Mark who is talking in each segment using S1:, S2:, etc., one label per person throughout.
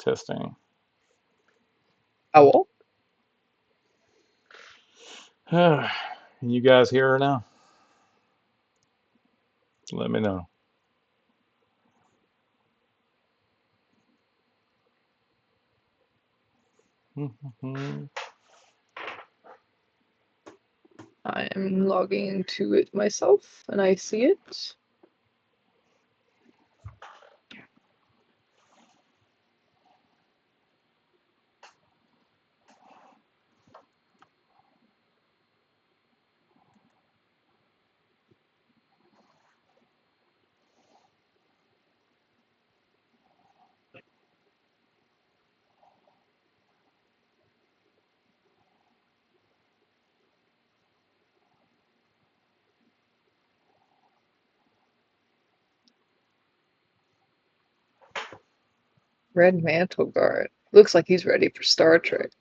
S1: Testing.
S2: Owl?
S1: Can you guys hear her now? Let me know.
S2: I am logging into it myself, and I see it. Red Mantle Guard. Looks like he's ready for Star Trek.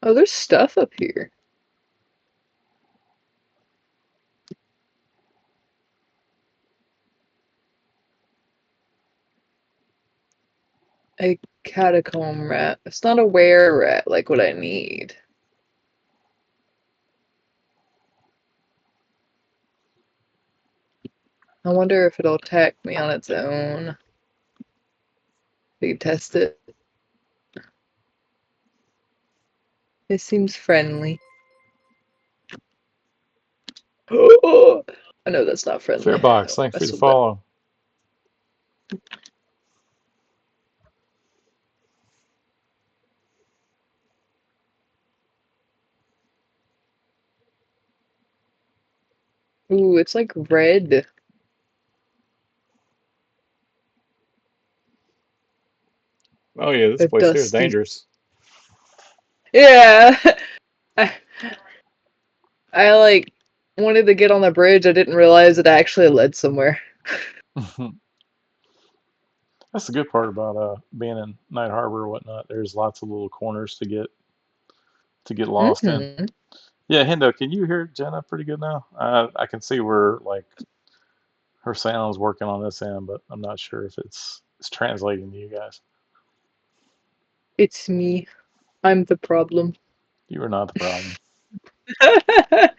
S2: Oh, there's stuff up here. A catacomb rat. It's not a were rat like what I need. I wonder if it'll attack me on its own. We can test it. It seems friendly. Oh, I know that's not friendly.
S1: Fairbox,
S2: Don't
S1: thanks for
S2: mess
S1: the
S2: with that.
S1: follow.
S2: Ooh, it's like red.
S1: Oh yeah, this
S2: A
S1: place here is
S2: dusty.
S1: dangerous.
S2: Yeah. I, I like wanted to get on the bridge. I didn't realize it actually led somewhere.
S1: That's the good part about being in Night Harbor or whatnot. There's lots of little corners to get lost in.
S2: Mm-hmm.
S1: Yeah, Hendo, can you hear Jenna pretty good now? I can see where like her sound's working on this end, but I'm not sure if it's translating to you guys.
S2: It's me. I'm the problem.
S1: You are not the problem.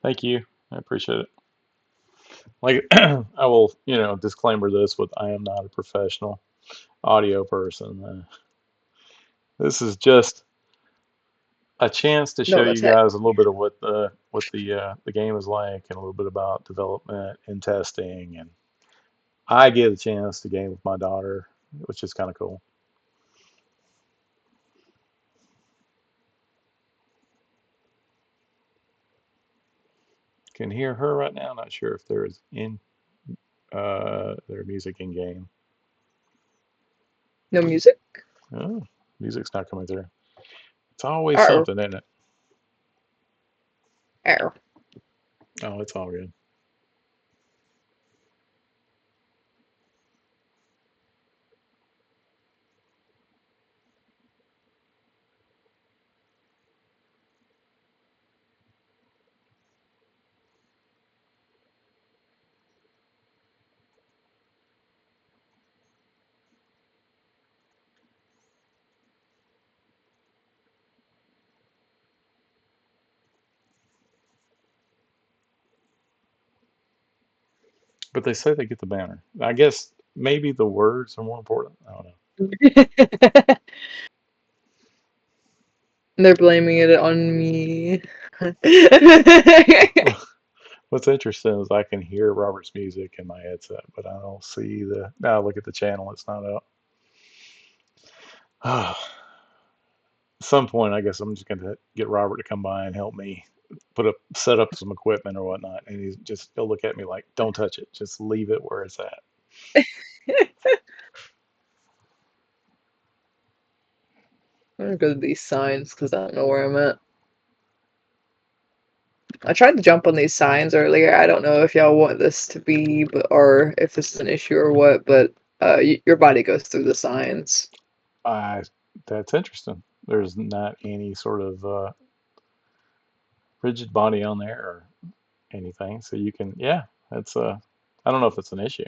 S1: Thank you. I appreciate it. Like I will, disclaimer this with I am not a professional audio person. This is just a chance to show
S2: No,
S1: you
S2: that's it.
S1: guys a little bit of what the game is like and a little bit about development and testing. And I get a chance to game with my daughter, which is kind of cool. Can hear her right now. Not sure if there is in their music in game.
S2: No music?
S1: Oh, music's not coming through. It's always
S2: Arr.
S1: something, isn't it?
S2: Arr.
S1: Oh, it's all good. But they say they get the banner. I guess maybe the words are more important. I don't know.
S2: They're blaming it on me.
S1: Well, what's interesting is I can hear Robert's music in my headset, but I don't see the. Now look at the channel; it's not up. At some point, I guess I'm just going to get Robert to come by and help me set up some equipment or whatnot, and he'll look at me like, "Don't touch it; just leave it where it's at."
S2: I'm gonna go to these signs because I don't know where I'm at. I tried to jump on these signs earlier. I don't know if y'all want this to be, or if this is an issue or what. But your body goes through the signs.
S1: I that's interesting. There's not any sort of rigid body on there or anything, so you can yeah. That's I don't know if it's an issue.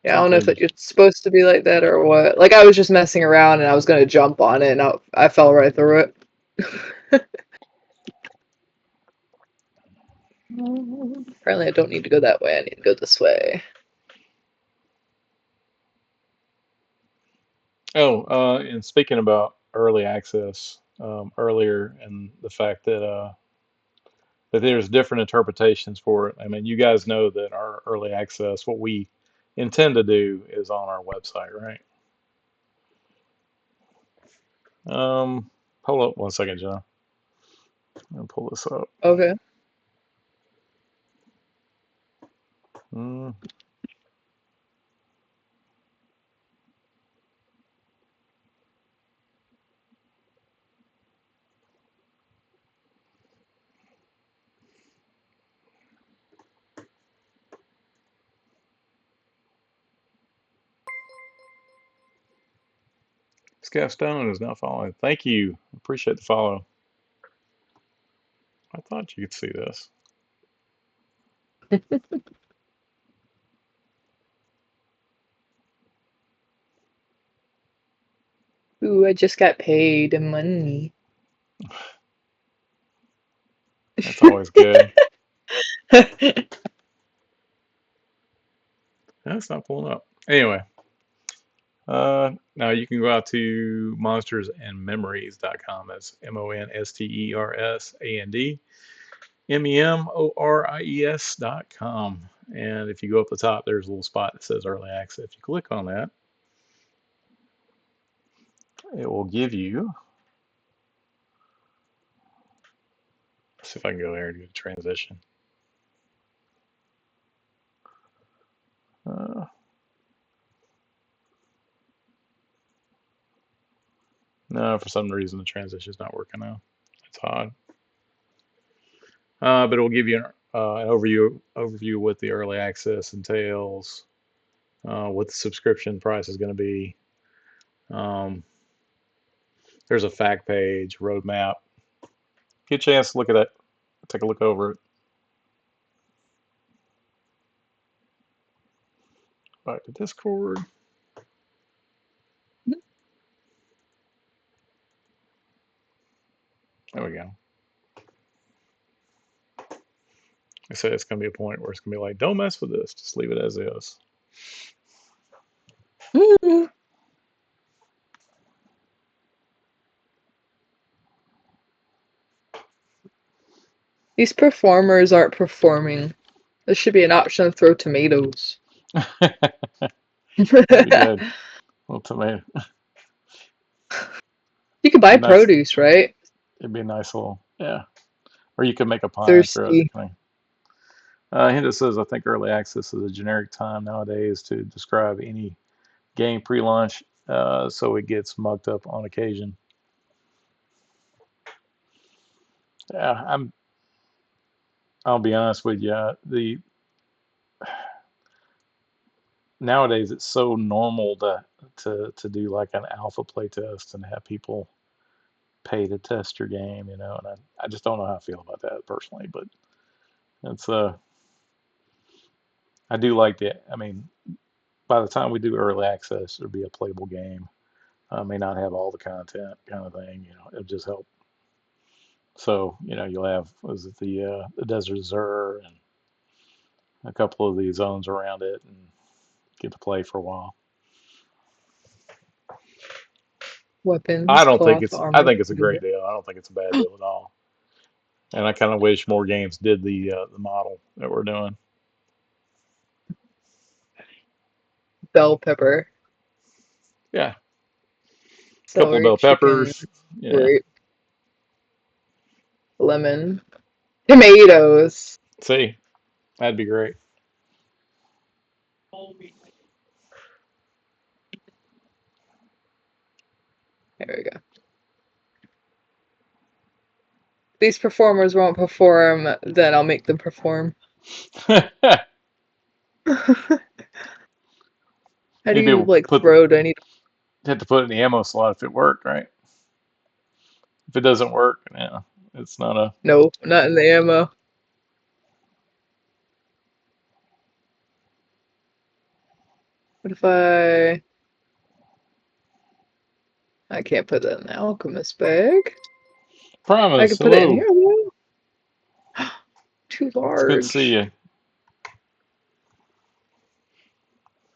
S2: Yeah, I don't know if
S1: Sometimes
S2: it's supposed to be like that or what. Like I was just messing around and I was gonna jump on it and I fell right through it. Apparently, I don't need to go that way. I need to go this way.
S1: oh, and speaking about early access earlier and the fact that there's different interpretations for it. I mean, you guys know that our early access, what we intend to do, is on our website, right? Um, hold up one second, John. I'm gonna pull this up.
S2: Okay.
S1: Mm, Scaff Stone is not following. Thank you. Appreciate the follow. I thought you could see this.
S2: Ooh, I just got paid money.
S1: That's always good. That's not pulling up. Anyway, now you can go out to monstersandmemories.com. That's monstersandmemories.com. And if you go up the top, there's a little spot that says early access. If you click on that, it will give you. Let's see if I can go there and do the transition. Uh, no, for some reason the transition is not working now. It's odd. But it will give you an overview what the early access entails, what the subscription price is going to be. Um, there's a fact page, roadmap. Get a chance to look at it. Take a look over it. Back to Discord. There we go. I said it's going to be a point where it's going to be like, don't mess with this. Just leave it as is.
S2: These performers aren't performing. There should be an option to throw tomatoes.
S1: That'd be good. Well, tomato.
S2: You could buy
S1: Be nice.
S2: produce, right?
S1: It'd be a nice little yeah. Or you could make a pie and throw it.
S2: Thirsty.
S1: Hinda says, I think early access is a generic time nowadays to describe any game pre-launch, so it gets mucked up on occasion. Yeah, I'll be honest with you. The nowadays it's so normal to do like an alpha play test and have people pay to test your game, and I just don't know how I feel about that personally, but it's I do like it. I mean, by the time we do early access, it'll be a playable game. May not have all the content kind of thing, it'll just help. So, you'll have, was it the Desert Zur and a couple of the zones around it and get to play for a while.
S2: Weapons, cloth,
S1: I
S2: armor.
S1: think it's a great deal. I don't think it's a bad deal at all. And I kind of wish more games did the model that we're doing.
S2: Bell pepper.
S1: Yeah, a couple of
S2: Celery,
S1: bell
S2: chicken,
S1: peppers. Yeah.
S2: grape, lemon, tomatoes.
S1: See, that'd be great.
S2: There we go. these performers won't perform, then I'll make them perform. How do
S1: Maybe
S2: you
S1: we'll
S2: like
S1: put
S2: throw? Do I need
S1: have to put it in the ammo slot if it worked, right? If it doesn't work, yeah, it's not a.
S2: no, not in the ammo. What if I can't put that in the alchemist bag. I
S1: Promise.
S2: can put it in
S1: Hello.
S2: here though. Too
S1: It's good to see
S2: large.
S1: you.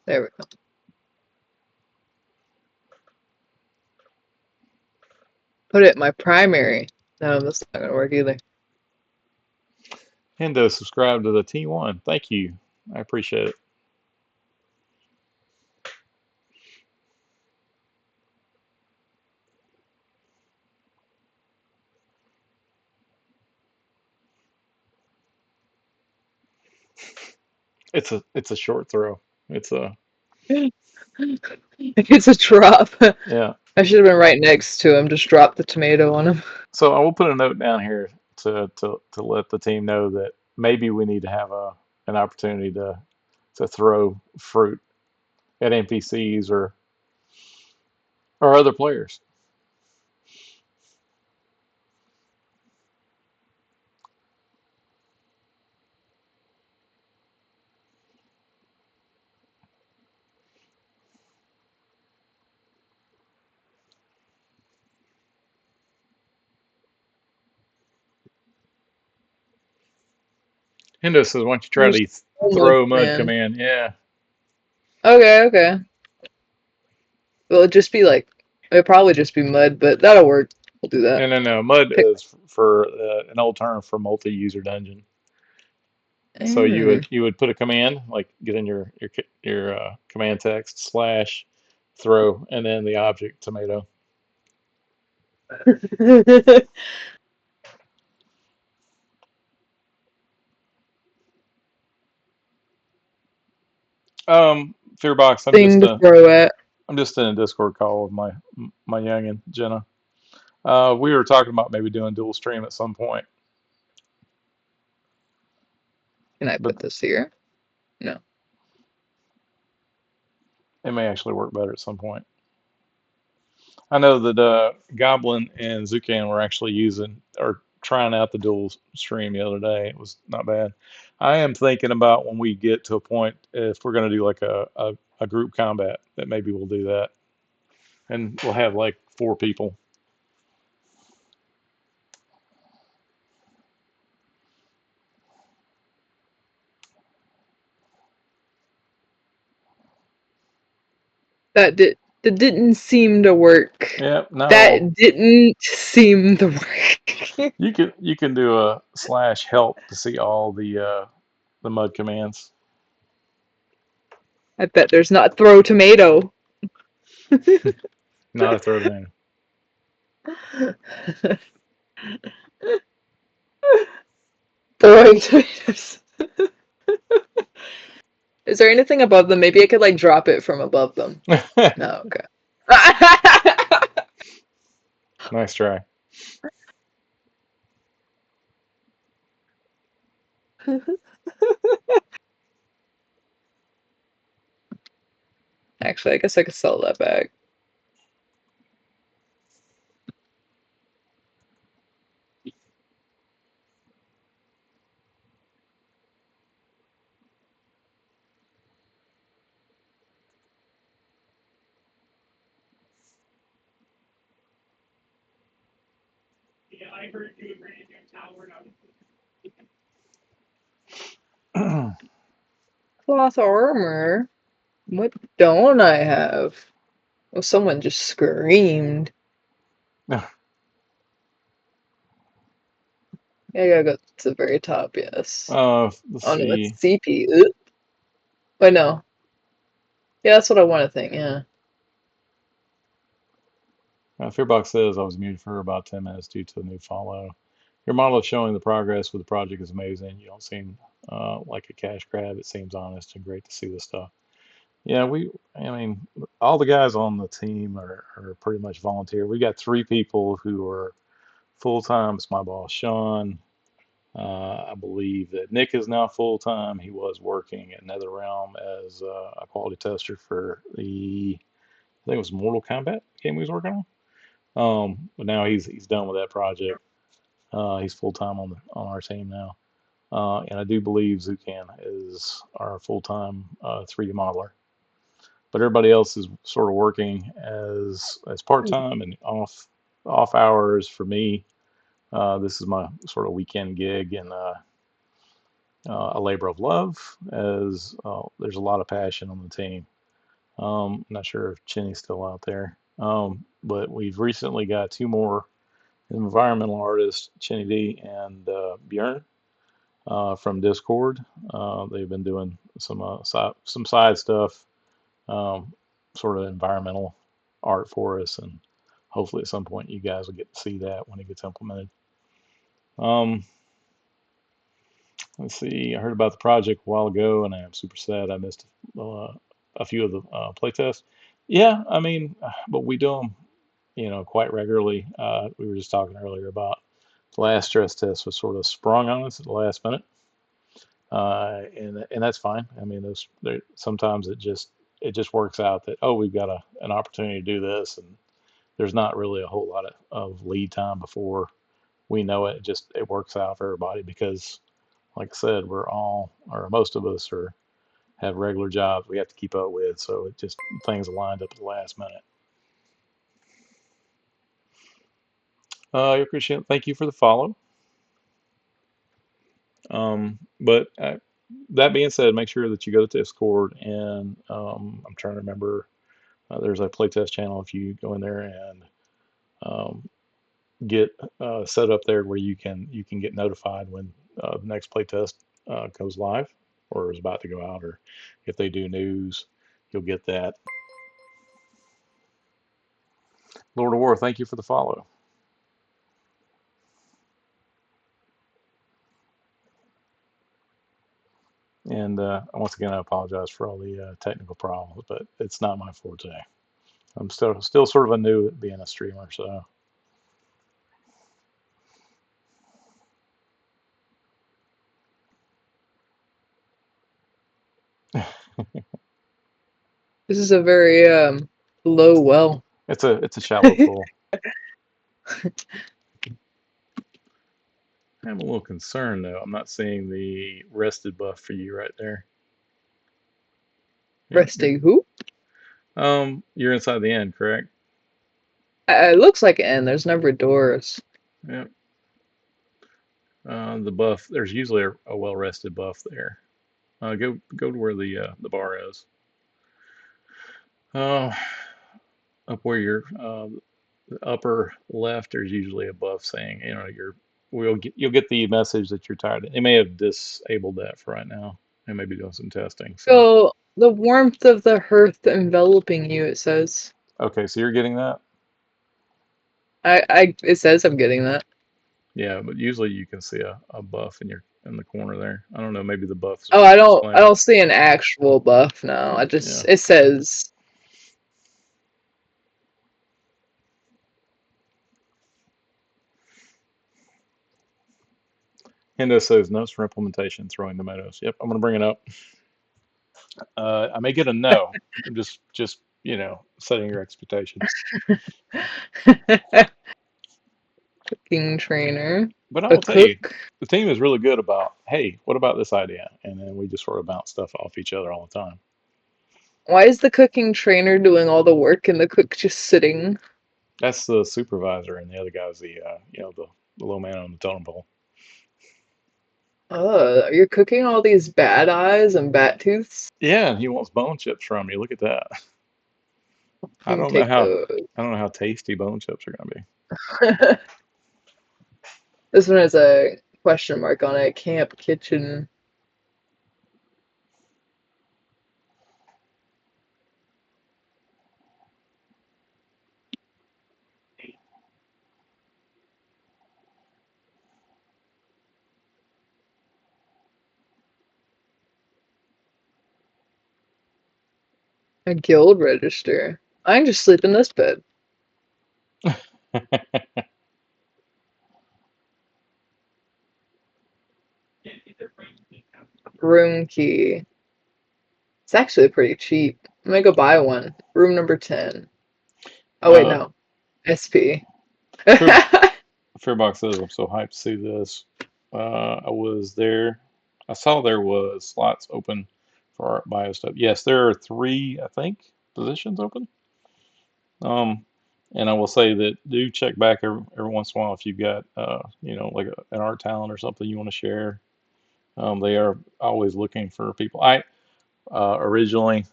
S2: There we go. Put it in my primary. No, that's not gonna work either.
S1: And to subscribe to the T1. Thank you. I appreciate it. It's a short throw. It's a
S2: It's a drop.
S1: yeah.
S2: I should have been right next to him. Just drop the tomato on him.
S1: So I will put a note down here to let the team know that maybe we need to have an opportunity to throw fruit at NPCs or other players. Hendo says, "Why don't you try
S2: There's
S1: the
S2: so much
S1: throw mud
S2: man.
S1: command?" Yeah,
S2: Okay, okay. Well, it'd just be like it'd probably just be mud, but that'll work. We'll do that.
S1: no. Mud
S2: Pick.
S1: is for an old term for multi-user dungeon. So you
S2: Mm.
S1: would you would put a command like get in your command text slash throw and then the object tomato. Fearbox.
S2: Thing to throw at.
S1: I'm just in a Discord call with my youngin Jenna. We were talking about maybe doing dual stream at some point,
S2: Can I
S1: but
S2: put this here? No.
S1: it may actually work better at some point. I know that Goblin and Zukan were actually using or trying out the dual stream the other day. It was not bad. I am thinking about when we get to a point if we're going to do like a group combat that maybe we'll do that and we'll have like 4 people.
S2: That didn't seem to work.
S1: Yeah, no,
S2: That didn't seem to work.
S1: you can do a slash help to see all the mud commands.
S2: I bet there's not throw tomato.
S1: Not a throw man.
S2: Throwing tomatoes. Is there anything above them? Maybe I could like drop it from above them. No, okay.
S1: Nice try.
S2: Actually, I guess I could sell that bag. Cloth armor? What don't I have? Oh, someone just screamed. Yeah, I gotta go to the very top, yes.
S1: Let's
S2: Oh no, it's
S1: see.
S2: CP. Ugh. Wait, no. Yeah, that's what I want to think, yeah.
S1: Fearbox says I was muted for about 10 minutes due to a new follow. Your model of showing the progress with the project is amazing. You don't seem like a cash grab. It seems honest and great to see this stuff. Yeah, I mean, all the guys on the team are pretty much volunteer. We got 3 people who are full time is my boss, Sean. I believe that Nick is now full time. He was working at NetherRealm as a quality tester for I think it was Mortal Kombat game he was working on. But now he's done with that project. He's full time on our team now. And I do believe Zucan is our full time 3D modeler. But everybody else is sort of working as part time and off hours for me. This is my sort of weekend gig and a labor of love, as there's a lot of passion on the team. I'm not sure if Chinny's still out there, but we've recently got two more environmental artists, Chinny D and Bjorn, from Discord. They've been doing some side stuff, um, sort of environmental art for us, and hopefully at some point you guys will get to see that when it gets implemented. Um, let's see. I heard about the project a while ago, and I am super sad I missed uh, a few of the playtests. Yeah, I mean, but we do them, quite regularly. We were just talking earlier about the last stress test was sort of sprung on us at the last minute, and that's fine. I mean, sometimes it just works out that, oh, we've got an opportunity to do this, and there's not really a whole lot of lead time before we know it. It works out for everybody because, like I said, we're all, or most of us, are have regular jobs we have to keep up with, so it just things lined up at the last minute. Your Christian, thank you for the follow. But that being said, make sure that you go to Discord, and I'm trying to remember. There's a playtest channel if you go in there and um, get set up there where you can get notified when the next playtest goes live or is about to go out, or if they do news, you'll get that. Lord of War, thank you for the follow. And once again, I apologize for all the technical problems, but it's not my forte. I'm still sort of a new at being a streamer, so
S2: This is a very low well.
S1: it's a shallow pool. I'm a little concerned though. I'm not seeing the rested buff for you right there.
S2: Resting who?
S1: You're inside the end, correct?
S2: It looks like an N. There's never doors.
S1: Yep. The buff. There's usually a well rested buff there. Go to where the bar is. Uh, Up where you're the upper left. There's usually a buff saying, you'll get the message that you're tired. They may have disabled that for right now. They may be doing some testing. So
S2: So the warmth of the hearth enveloping you, it says.
S1: okay, so you're getting that.
S2: It says I'm getting that.
S1: Yeah, but usually you can see a buff in the corner there. I don't know, maybe the buffs
S2: Oh,
S1: are
S2: I
S1: displaying.
S2: don't see an actual buff now.
S1: Yeah.
S2: It says.
S1: Hendo says notes for implementation, throwing tomatoes. Yep, I'm gonna bring it up. I may get a no. I'm just setting your expectations.
S2: Cooking trainer.
S1: But I
S2: A
S1: will tell you,
S2: cook.
S1: the team is really good about, hey, what about this idea? And then we just sort of bounce stuff off each other all the time.
S2: Why is the cooking trainer doing all the work and the cook just sitting?
S1: That's the supervisor, and the other guy's the low man on the totem pole.
S2: You're cooking all these bad eyes and bat tooths?
S1: Yeah, and he wants bone chips from you. Look at that. I
S2: Let me
S1: don't know
S2: take
S1: how
S2: those.
S1: I don't know how tasty bone chips are gonna be.
S2: This one has a question mark on it. Camp kitchen. A guild register. I can just sleep in this bed. room key. It's actually pretty cheap. I'm gonna go buy one. Room number 10. Oh wait,
S1: Uh,
S2: no. SP.
S1: Fair, Fairbox says, I'm so hyped to see this. I was there. I saw there was slots open for art bio stuff. Yes, there are three, I think, positions open. Um, and I will say that do check back every once in a while if you've got, like an art talent or something you want to share. They are always looking for people. I originally,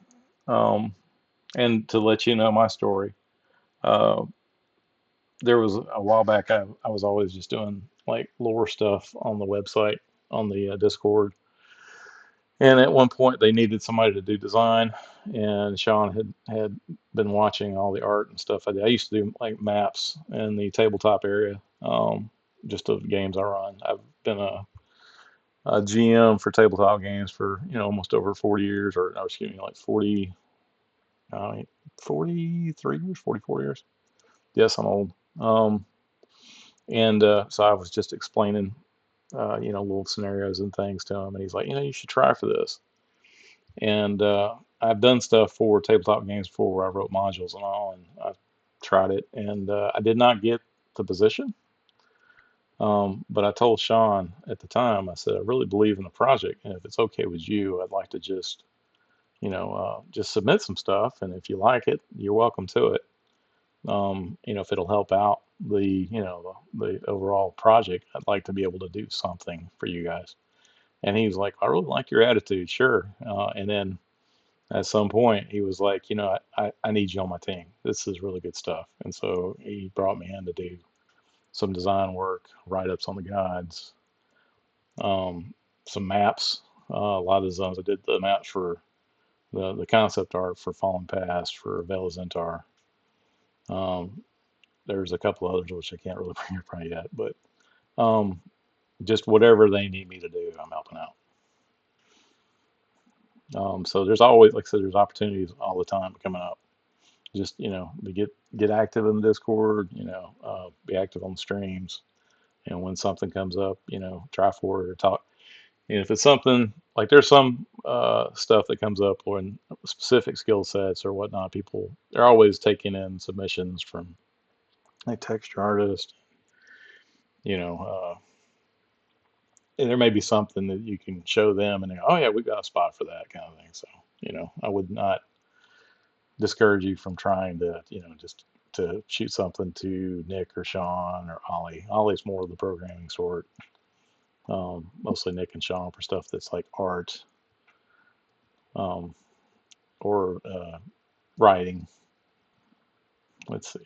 S1: um, and to let you know my story, uh, there was a while back I was always just doing like lore stuff on the website on the Discord, and at one point they needed somebody to do design, and Sean had been watching all the art and stuff I did. I used to do like maps in the tabletop area, just of games I run. I've been a GM for tabletop games for almost over 40 years, or no, excuse me, like 40, uh, 43 years, 44 years. Yes, I'm old. And so I was just explaining, little scenarios and things to him, and he's like, you should try for this. And I've done stuff for tabletop games before where I wrote modules and all, and I've tried it, and I did not get the position. But I told Sean at the time, I said, I really believe in the project, and if it's okay with you, I'd like to just submit some stuff, and if you like it, you're welcome to it. If it'll help out the overall project, I'd like to be able to do something for you guys. And he was like, I really like your attitude, sure. And then at some point, he was like, I need you on my team. This is really good stuff. And so he brought me in to do some design work, write ups on the guides, um, some maps. A lot of the zones I did the maps for the concept art for Fallen Past, for Vela Zentar. Um, there's a couple others which I can't really bring up right yet, but um, just whatever they need me to do, I'm helping out. So there's always, like I said, there's opportunities all the time coming up. Just to get active in the Discord, be active on the streams, and when something comes up, try for it or talk. And if it's something like there's some stuff that comes up when specific skill sets or whatnot, people they're always taking in submissions from like texture artists, you know, and there may be something that you can show them and they go, oh yeah, we got a spot for that kind of thing. So, I would not discourage you from trying to, just to shoot something to Nick or Sean or Ollie. Ollie's more of the programming sort. Mostly Nick and Sean for stuff that's like art, um, or writing. Let's see.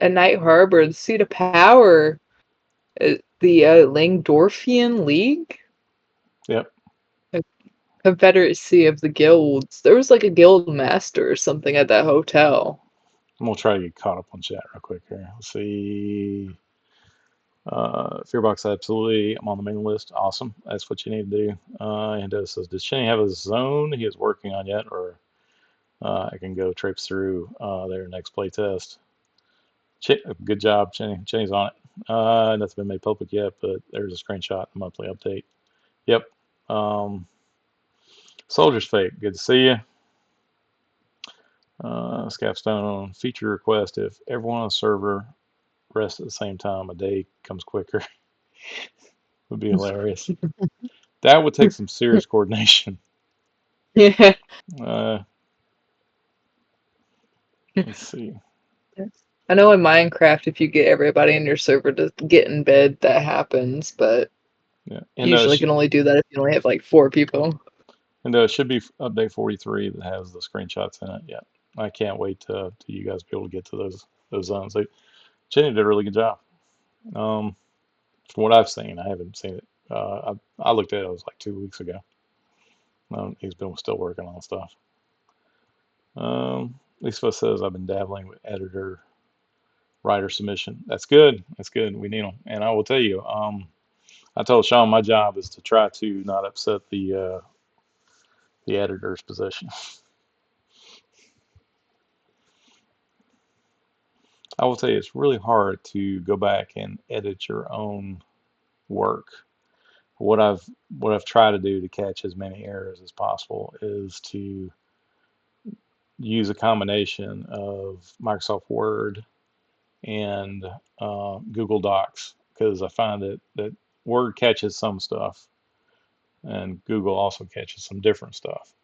S2: At Night Harbor, the seat of power, the Langdorfian League,
S1: Yep.
S2: a confederacy of the guilds. There was like a guild master or something at that hotel.
S1: I'm gonna try to get caught up on chat real quick here. Let's see. Fearbox, absolutely. I'm on the main list. Awesome. That's what you need to do. And says, does Cheney have a zone he is working on yet, or I can go traipse through their next play test? Good job, Cheney. Cheney's on it. That's been made public yet, but there's a screenshot, monthly update. Yep. Um, Soldier's Fate. Good to see you. Scapstone feature request. If everyone on the server rests at the same time, a day comes quicker. Would be hilarious. That would take some serious coordination.
S2: Yeah.
S1: Uh, let's see.
S2: I know in Minecraft, if you get everybody in your server to get in bed, that happens, but
S1: Yeah,
S2: you usually can only do that if you only have like 4 people.
S1: it should be update 43 that has the screenshots in it. Yeah, I can't wait to you guys be able to get to those zones. Jenny did a really good job. Um, from what I've seen, I haven't seen it. I looked at it. It was like 2 weeks ago. He's been still working on stuff. Lisa says I've been dabbling with editor writer submission. That's good. That's good. We need them. And I will tell you, I told Sean my job is to try to not upset the editor's position. I will tell you, it's really hard to go back and edit your own work. What I've what I've tried to do to catch as many errors as possible is to use a combination of Microsoft Word and Google Docs because I find that Word catches some stuff and Google also catches some different stuff.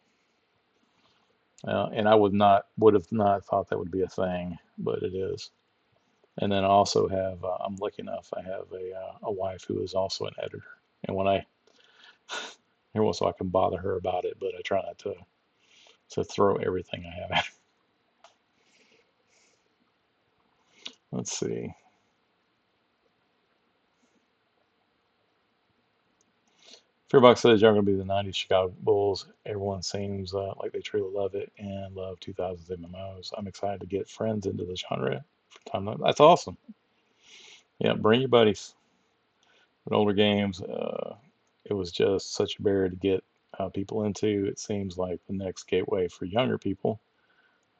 S1: And I would have not thought that would be a thing, but it is. And then I also have I'm lucky enough I have a wife who is also an editor, and when I every once in a while I can bother her about it, but I try not to throw everything I have at her. Let's see. Fearbox says you're going to be the '90s Chicago Bulls. Everyone seems like they truly love it and love 2000s MMOs. I'm excited to get friends into the genre. That's awesome. Yeah, bring your buddies. With older games, it was just such a barrier to get people into. It seems like the next gateway for younger people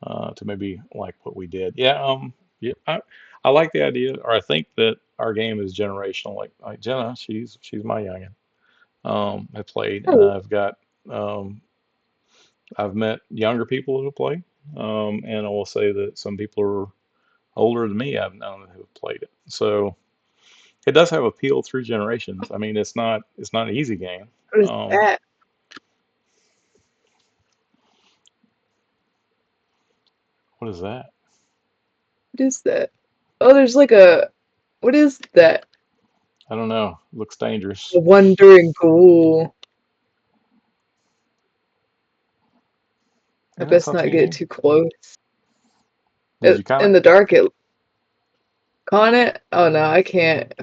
S1: to maybe like what we did. Yeah, I like the idea, or I think that our game is generational. Like Jenna, she's my youngin. I played, and
S2: Oh,
S1: um, I've met younger people who play, and I will say that some people are older than me I've known who have played it. So it does have appeal through generations. I mean, it's not an easy game.
S2: what is
S1: Um,
S2: that?
S1: what is that?
S2: What is that? Oh, there's like a. What is that?
S1: I don't know. Looks
S2: A
S1: dangerous.
S2: wandering ghoul. I
S1: Isn't that
S2: best not
S1: something
S2: get
S1: new?
S2: too close.
S1: Did you kind
S2: In
S1: of?
S2: the dark, it con it. Oh no, I can't.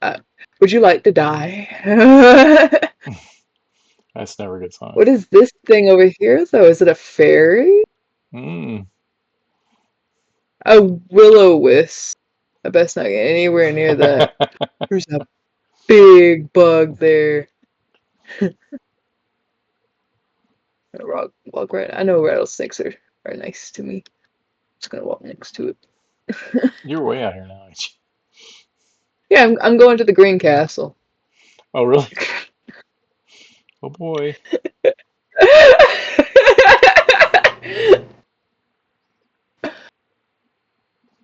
S2: Uh, would you like to die?
S1: That's never a good sign.
S2: What is this thing over here, though? Is it a fairy?
S1: Mm.
S2: A will-o-wisp. I best not get anywhere near that. There's a big bug there. Walk right. I know rattlesnakes are nice to me. Just gonna walk next to it.
S1: You're way out here now, ain't you?
S2: Yeah, I'm going to the Green Castle.
S1: Oh, really? Oh boy.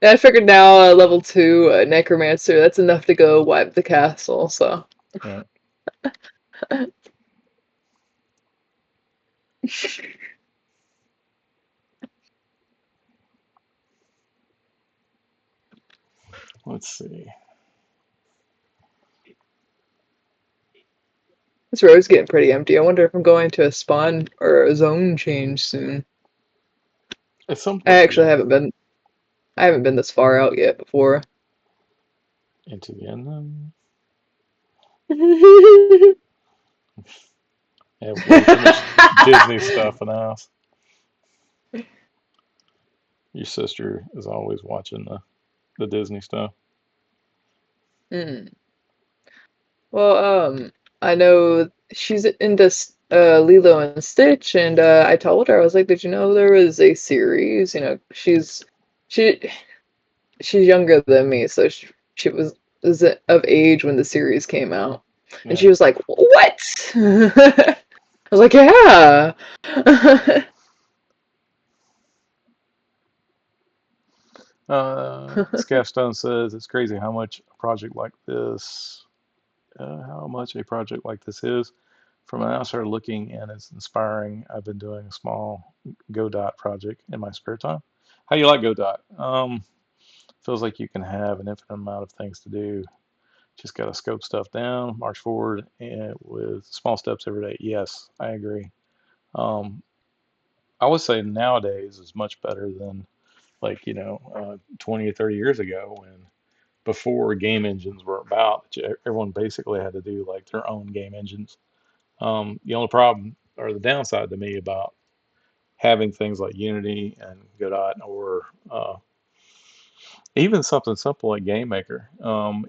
S2: I figured now level 2 necromancer. That's enough to go wipe the castle. So
S1: Yeah. Let's see.
S2: this road's getting pretty empty. I wonder if I'm going to a spawn or a zone change soon.
S1: At some
S2: I
S1: point,
S2: actually
S1: yeah.
S2: haven't been. I haven't been this far out yet before.
S1: Into the end. Have way too much Disney stuff in the house. Your sister is always watching the Disney stuff.
S2: Hmm. Well, I know she's into Lilo and Stitch, and I told her I was like, "Did you know there was a series? You know, she she's younger than me, so she was of age when the series came out, and
S1: Yeah.
S2: she was like, "What?" I was like, "Yeah."
S1: Scafstone says it's crazy how much a project like this, how much a project like this is. From an outsider looking in, it's inspiring. I've been doing a small Godot project in my spare time. How do you like Godot? Feels like you can have an infinite amount of things to do. Just got to scope stuff down, march forward, and with small steps every day. Yes, I agree. Um, I would say nowadays is much better than 20 or 30 years ago when before game engines were about, everyone basically had to do like their own game engines. The only problem or the downside to me about having things like Unity and Godot or even something simple like Game Maker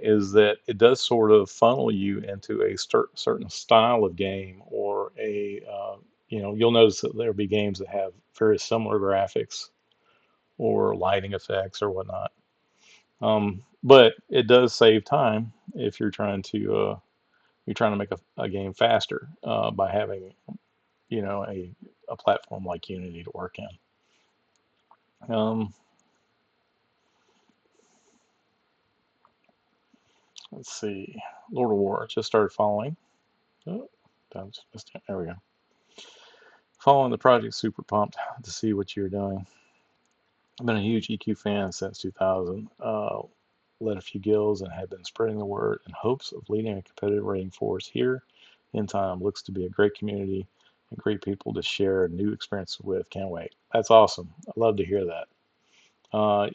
S1: is that it does sort of funnel you into a certain style of game or you'll notice that there'll be games that have very similar graphics or lighting effects or whatnot. But it does save time if you're trying to make a game faster by having a platform like Unity to work in. Um, let's see, Lord of War just started following. Oh, there we go. Following the project, super pumped to see what you're doing. I've been a huge EQ fan since 2000. Led a few guilds and have been spreading the word in hopes of leading a competitive rating force here in time. Looks to be a great community and great people to share new experiences with. Can't wait. That's awesome. I love to hear that.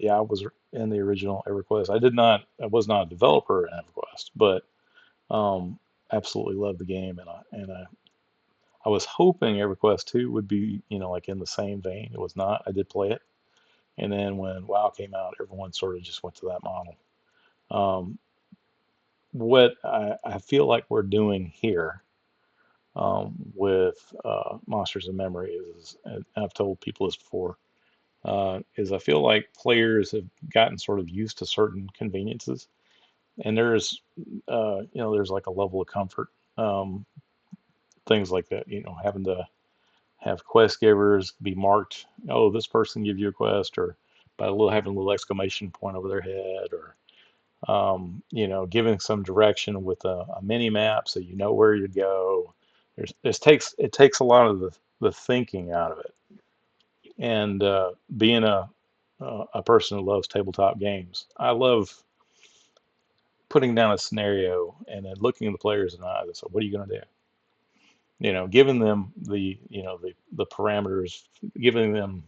S1: Yeah, I was in the original EverQuest. I was not a developer in EverQuest, but um, absolutely loved the game, I was hoping EverQuest 2 would be, like in the same vein. It was not. I did play it, and then when WoW came out, everyone sort of just went to that model. Um, what I feel like we're doing here with Monsters of Memory is, and I've told people this before, is I feel like players have gotten sort of used to certain conveniences, and there's like a level of comfort, um, things like that, having to have quest givers be marked, oh, this person gives you a quest, or by having a little exclamation point over their head, or giving some direction with a mini map so you know where you go. It takes a lot of the thinking out of it, and being a person who loves tabletop games, I love putting down a scenario and then looking at the players in the eyes and say, what are you going to do? Giving them the parameters, giving them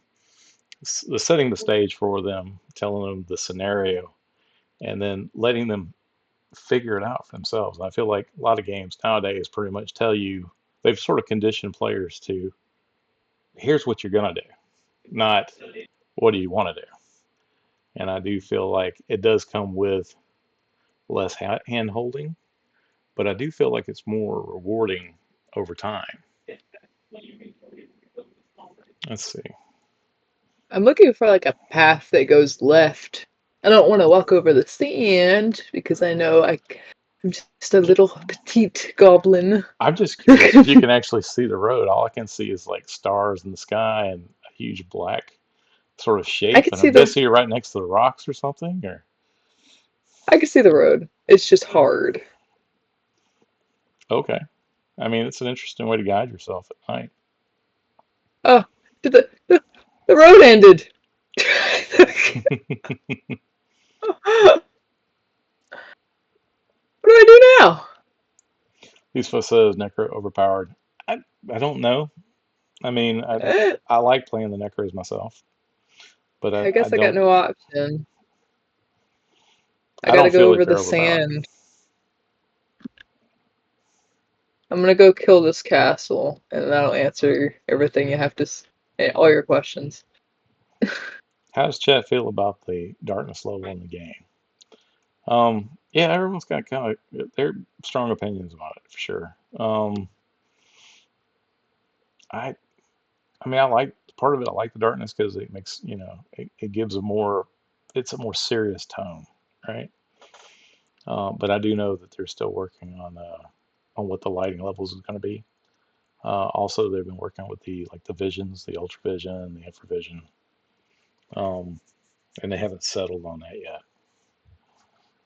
S1: the setting the stage for them, telling them the scenario, and then letting them figure it out for themselves. And I feel like a lot of games nowadays pretty much tell you they've sort of conditioned players to here's what you're gonna do, not what do you want to do. And I do feel like it does come with less hand holding, but I do feel like it's more rewarding over time. Let's see.
S2: I'm looking for like a path that goes left. I don't want to walk over the sand because I know I'm just a little petite goblin.
S1: I'm just curious if you can actually see the road. All I can see is like stars in the sky and a huge black sort of
S2: I
S1: shape,
S2: can
S1: and
S2: see
S1: I'm
S2: the
S1: guessing you're right next to the rocks or something. Or
S2: I can see the road. It's just hard.
S1: okay, I mean it's an interesting way to guide yourself at night.
S2: Oh, did the road ended. What do I do now?
S1: Useful says Necro overpowered. I I don't know. I mean I like playing the Necros myself, but
S2: I guess I got no option. I
S1: I
S2: gotta
S1: don't feel
S2: go
S1: like
S2: over
S1: they're
S2: the
S1: overpowered.
S2: sand. I'm gonna go kill this castle, and that'll answer everything you have to, all your questions.
S1: How does chat feel about the darkness level in the game? Yeah, everyone's got kind of their strong opinions about it for sure. I I mean, I like part of it. I like the darkness because it makes it gives it's a more serious tone, right? But I do know that they're still working on what the lighting levels is going to be. Also, they've been working with the visions, the ultra vision, the infravision, um, and they haven't settled on that yet.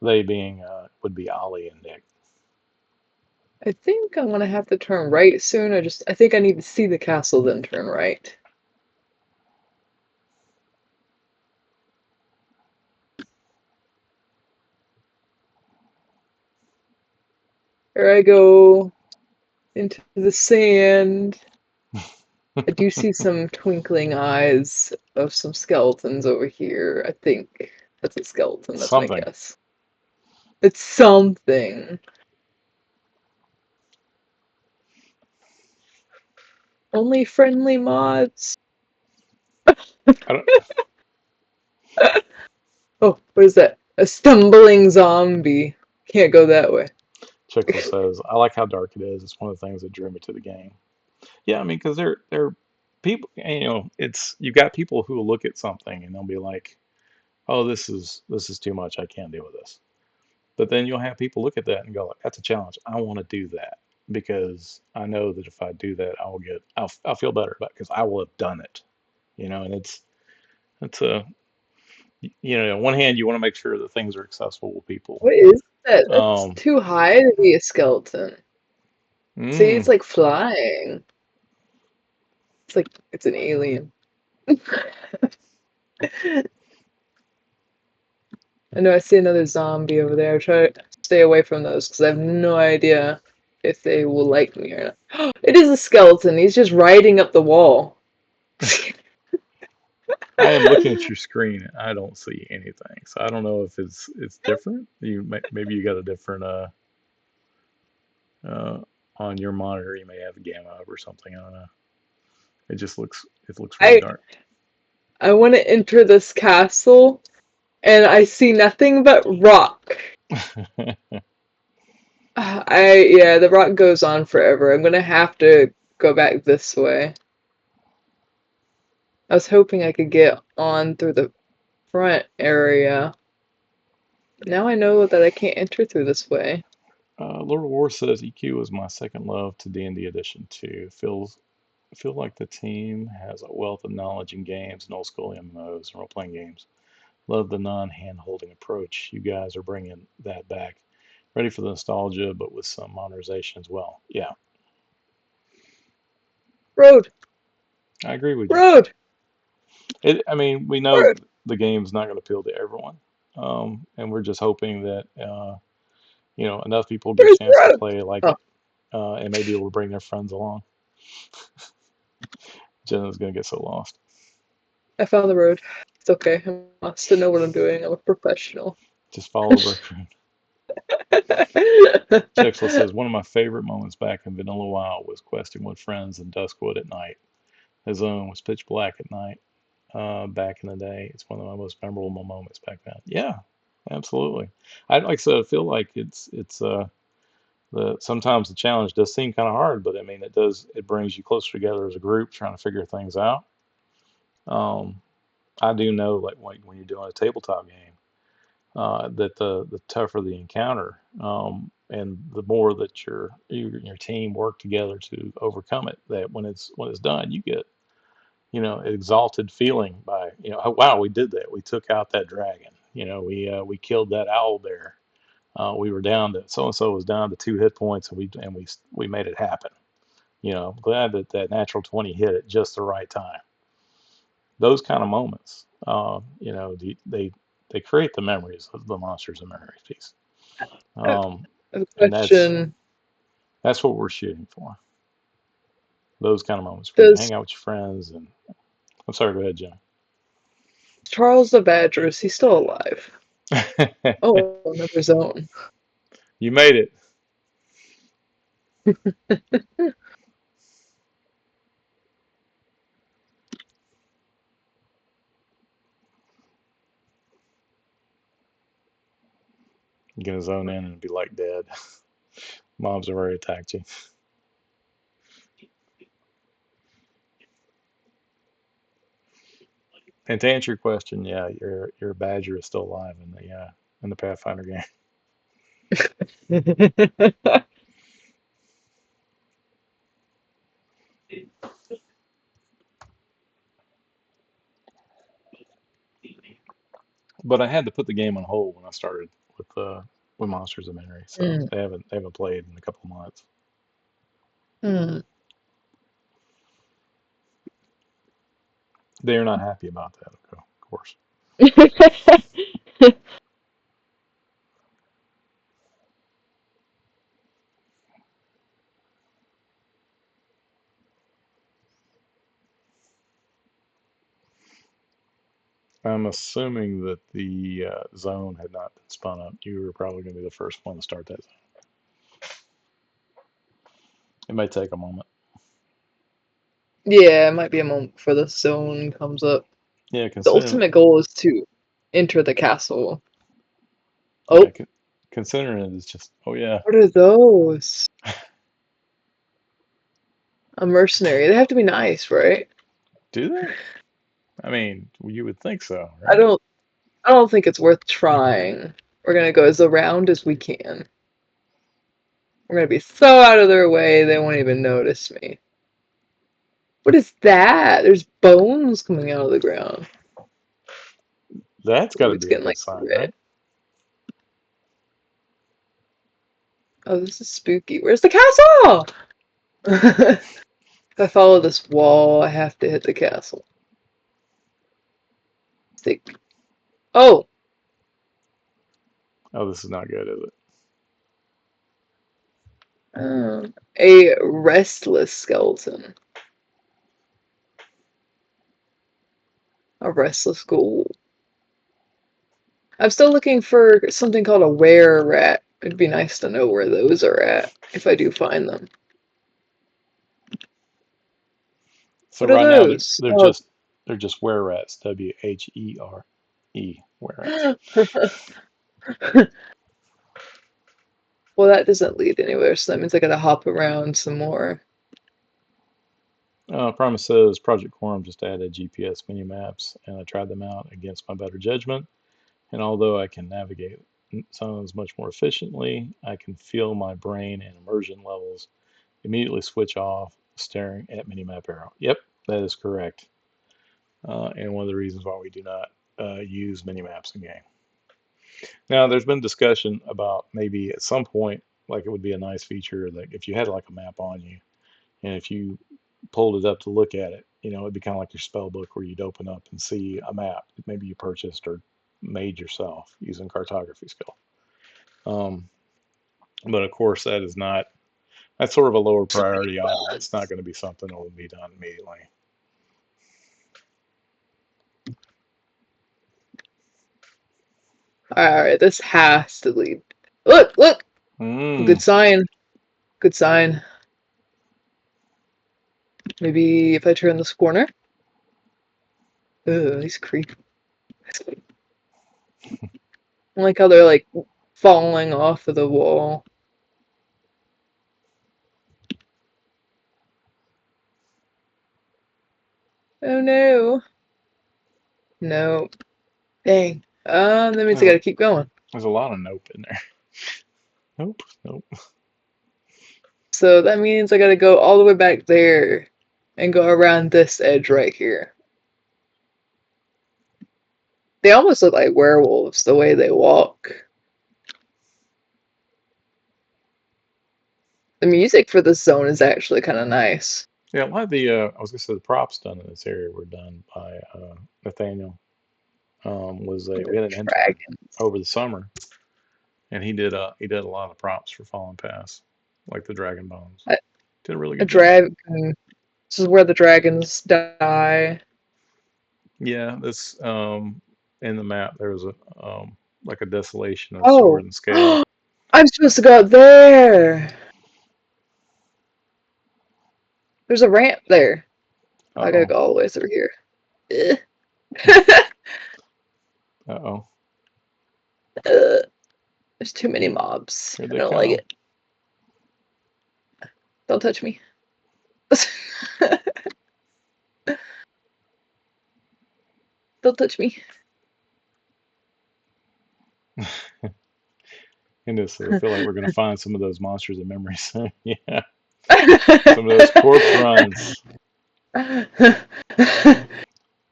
S1: They being would be Ollie and Nick.
S2: I think I'm gonna have to turn right soon. I think I need to see the castle, then turn right. Here I go into the sand. I do see some twinkling eyes of some skeletons over here. I think that's a skeleton. That's my
S1: Something.
S2: guess. It's something. Only friendly mods.
S1: I don't,
S2: Oh, what is that? A stumbling zombie. Can't go that way.
S1: Chickle says, "I like how dark it is. It's one of the things that drew me to the game." Yeah, I mean, because they're people. It's you got people who will look at something and they'll be like, oh, this is too much. I can't deal with this. But then you'll have people look at that and go, like, that's a challenge. I want to do that because I know that if I do that, I'll feel better about it because I will have done it. And it's a, on one hand, you want to make sure that things are accessible to people.
S2: What is that? That's
S1: Um,
S2: too high to be a skeleton. See,
S1: mm,
S2: it's like flying. It's like it's an alien. I know I see another zombie over there. I try to stay away from those because I have no idea if they will like me or not. It is a skeleton. He's just riding up the wall.
S1: I am looking at your screen. And I don't see anything, so I don't know if it's different. Maybe you got a different uh on your monitor. You may have a gamma up or something. I don't know. It looks really
S2: I
S1: dark.
S2: I want to enter this castle and I see nothing but rock. Yeah, the rock goes on forever. I'm gonna have to go back this way. I was hoping I could get on through the front area. Now I know that I can't enter through this way.
S1: Lord of War says EQ is my second love to D&D Edition 2. Feel like the team has a wealth of knowledge in games and old school MMOs and role-playing games. Love the non-hand-holding approach. You guys are bringing that back. Ready for the nostalgia, but with some modernization as well. Yeah,
S2: Road!
S1: I agree with you.
S2: Road!
S1: I mean, we know
S2: Road!
S1: the game's not going to appeal to everyone, and we're just hoping that enough people get a
S2: Where's
S1: chance to
S2: the
S1: play like
S2: road?
S1: it, and maybe it will bring their friends along. Jenna's going to get so lost.
S2: I found the road. It's okay. I must know what I'm doing. I'm a professional.
S1: Just follow the raccoon. Chexla says, one of my favorite moments back in Vanilla Wild was questing with friends in Duskwood at night. The zone was pitch black at night back in the day. It's one of my most memorable moments back then. Yeah, absolutely. Like I said, I feel like sometimes the challenge does seem kind of hard, but I mean, it brings you closer together as a group trying to figure things out. Um, I do know, like when you're doing a tabletop game, that the tougher the encounter, and the more that you and your team work together to overcome it, that when it's done, you get an exalted feeling by oh wow, we did that, we took out that dragon, we killed that owl bear, we were down to so and so was down to 2 hit points, and we made it happen. Glad that that natural 20 hit at just the right time. Those kind of moments, they create the memories of the monsters and memories piece.
S2: A
S1: Um, and that's
S2: question.
S1: that's what we're shooting for. Those kind of moments where you
S2: Does
S1: hang out with your friends. And I'm sorry, go ahead,
S2: Charles the Badger, is he still alive?
S1: Jim.
S2: Oh, another zone.
S1: You made it. You're gonna zone in and be like dead. Mobs have already attacked you. And to answer your question, yeah, your badger is still alive in the Pathfinder game. But I had to put the game on hold when I started with Monsters of Memory, so
S2: Mm,
S1: they haven't played in a couple of months.
S2: mm.
S1: They're not happy about that, of course. I'm assuming that the zone had not been spun up. You were probably going to be the first one to start that zone. It may take a moment.
S2: Yeah, it might be a moment before the zone comes up.
S1: Yeah,
S2: The
S1: considering
S2: ultimate goal is to enter the castle.
S1: yeah,
S2: Oh,
S1: considering it is just oh yeah,
S2: what are those? A mercenary. They have to be nice, right?
S1: do they? I mean, you would think so,
S2: I
S1: right?
S2: don't. I don't think it's worth trying. We're gonna go as around as we can. We're gonna be so out of their way they won't even notice me. What is that? There's bones coming out of the ground.
S1: That's got
S2: Ooh,
S1: to
S2: it's
S1: be a
S2: getting
S1: good
S2: like
S1: sign, right?
S2: red. Oh, this is spooky. Where's the castle? If I follow this wall, I have to hit the castle. Stick. Oh,
S1: Oh, this is not good, is it?
S2: a restless skeleton. A restless ghoul. I'm still looking for something called a were rat. It'd be nice to know where those are at if I do find them.
S1: So
S2: What are
S1: right now
S2: those?
S1: they're just were rats, WHERE, were rats.
S2: Oh. Well, that doesn't lead anywhere, so that means I gotta hop around some more.
S1: Promise says Project Quorum just added GPS mini maps, and I tried them out against my better judgment. And although I can navigate zones much more efficiently, I can feel my brain and immersion levels immediately switch off staring at minimap arrow. Yep, that is correct. And one of the reasons why we do not use minimaps in game. Now, there's been discussion about maybe at some point, like it would be a nice feature that if you had like a map on you, and if you pulled it up to look at it, it'd be kind of like your spell book where you'd open up and see a map that maybe you purchased or made yourself using cartography skill. Um, but of course, that's sort of a lower priority item. It's not going to be something that will be done immediately.
S2: Alright, this has to lead. Look, look!
S1: Mm.
S2: Good sign. Good sign. Maybe if I turn this corner. Ugh, he's creepy. I like how they're like falling off of the wall. Oh no. No. Dang. That means
S1: There's
S2: I
S1: a,
S2: gotta keep going.
S1: there's a lot of nope in there. Nope, nope.
S2: So that means I gotta go all the way back there and go around this edge right here. They almost look like werewolves the way they walk. The music for this zone is actually kind of nice.
S1: Yeah, a lot of the I was gonna say the props done in this area were done by Nathaniel. We
S2: The
S1: had an intern
S2: dragons.
S1: over the summer, and he did a lot of props for Fallen Pass, like the dragon bones.
S2: A,
S1: Did a really
S2: a
S1: good job.
S2: dragon. This is where the dragons die.
S1: Yeah, this in the map there was a like a desolation of sword
S2: Oh,
S1: and scale.
S2: I'm supposed to go up there. There's a ramp there. I gotta
S1: Uh-oh.
S2: go all the way through here. Ugh.
S1: Uh-oh.
S2: There's too many mobs.
S1: Here
S2: I
S1: they
S2: don't like
S1: come.
S2: it. Don't touch me. Don't touch me.
S1: And this, I feel like we're gonna find some of those monsters in memory soon. Yeah, some of those corpse runs.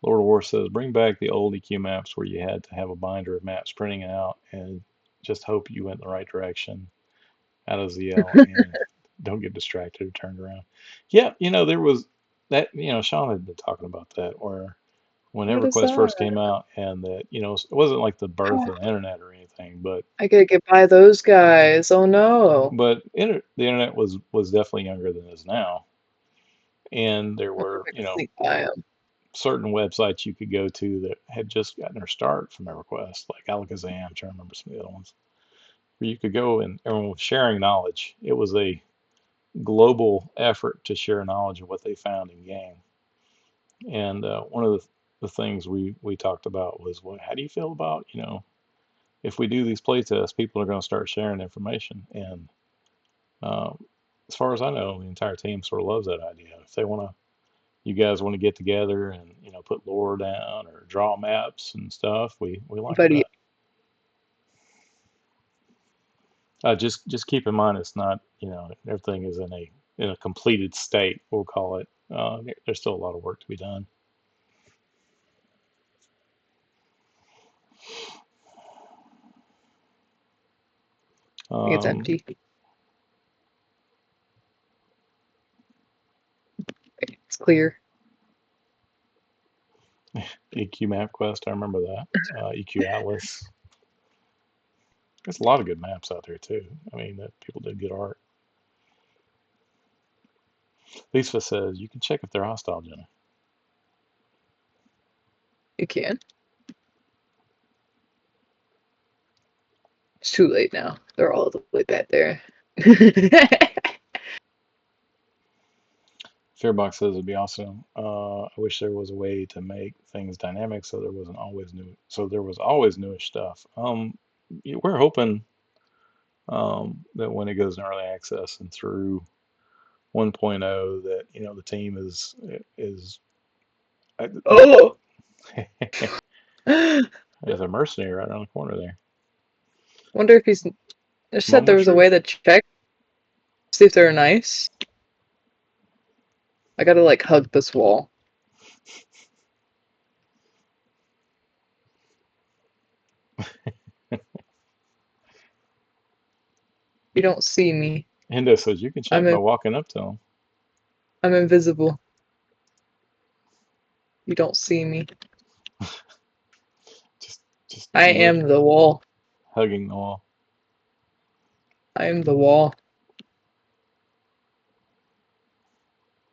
S1: Lord of War says, bring back the old EQ maps where you had to have a binder of maps printing it out and just hope you went in the right direction out of ZL and don't get distracted or turned around. Yeah, there was that, Sean had been talking about that where when
S2: What is
S1: EverQuest
S2: that?
S1: first came out and that, it wasn't like the birth of the internet or anything,
S2: I gotta get by those guys. Oh no.
S1: the internet was definitely younger than it is now. And there
S2: I wonder
S1: were,
S2: if I can sneak by them.
S1: certain websites you could go to that had just gotten their start from EverQuest, like Alakazam. I'm trying to remember some of the other ones, where you could go and everyone was sharing knowledge. It was a global effort to share knowledge of what they found in game. And one of the things we talked about was, well, how do you feel about, if we do these play tests, people are going to start sharing information. And um, as far as I know, the entire team sort of loves that idea. If they want to you guys want to get together and put lore down or draw maps and stuff, we like
S2: Buddy,
S1: that. Just keep in mind it's not everything is in a completed state. We'll call it. There's still a lot of work to be done.
S2: it's
S1: Um,
S2: empty. It's clear.
S1: EQ MapQuest, I remember that. EQ Atlas. There's a lot of good maps out there too. I mean, that people did good art. Lisa says you can check if they're hostile, Jenna.
S2: You can. It's too late now. They're all the way back there.
S1: Fearbox says it'd be awesome. I wish there was a way to make things dynamic so there was always newish stuff. We're hoping that when it goes in early access and through 1.0 that the team is
S2: Oh!
S1: there's a mercenary right around the corner there.
S2: Wonder if he's. I said
S1: Moment
S2: there
S1: of
S2: was a way
S1: truth.
S2: to check, see if they're nice. I gotta like hug this wall. You don't see me.
S1: Hendo says you can check
S2: I'm
S1: by
S2: in,
S1: walking up to him.
S2: I'm invisible. You don't see me.
S1: Just just
S2: I
S1: look,
S2: am the wall.
S1: hugging the wall.
S2: I am the wall.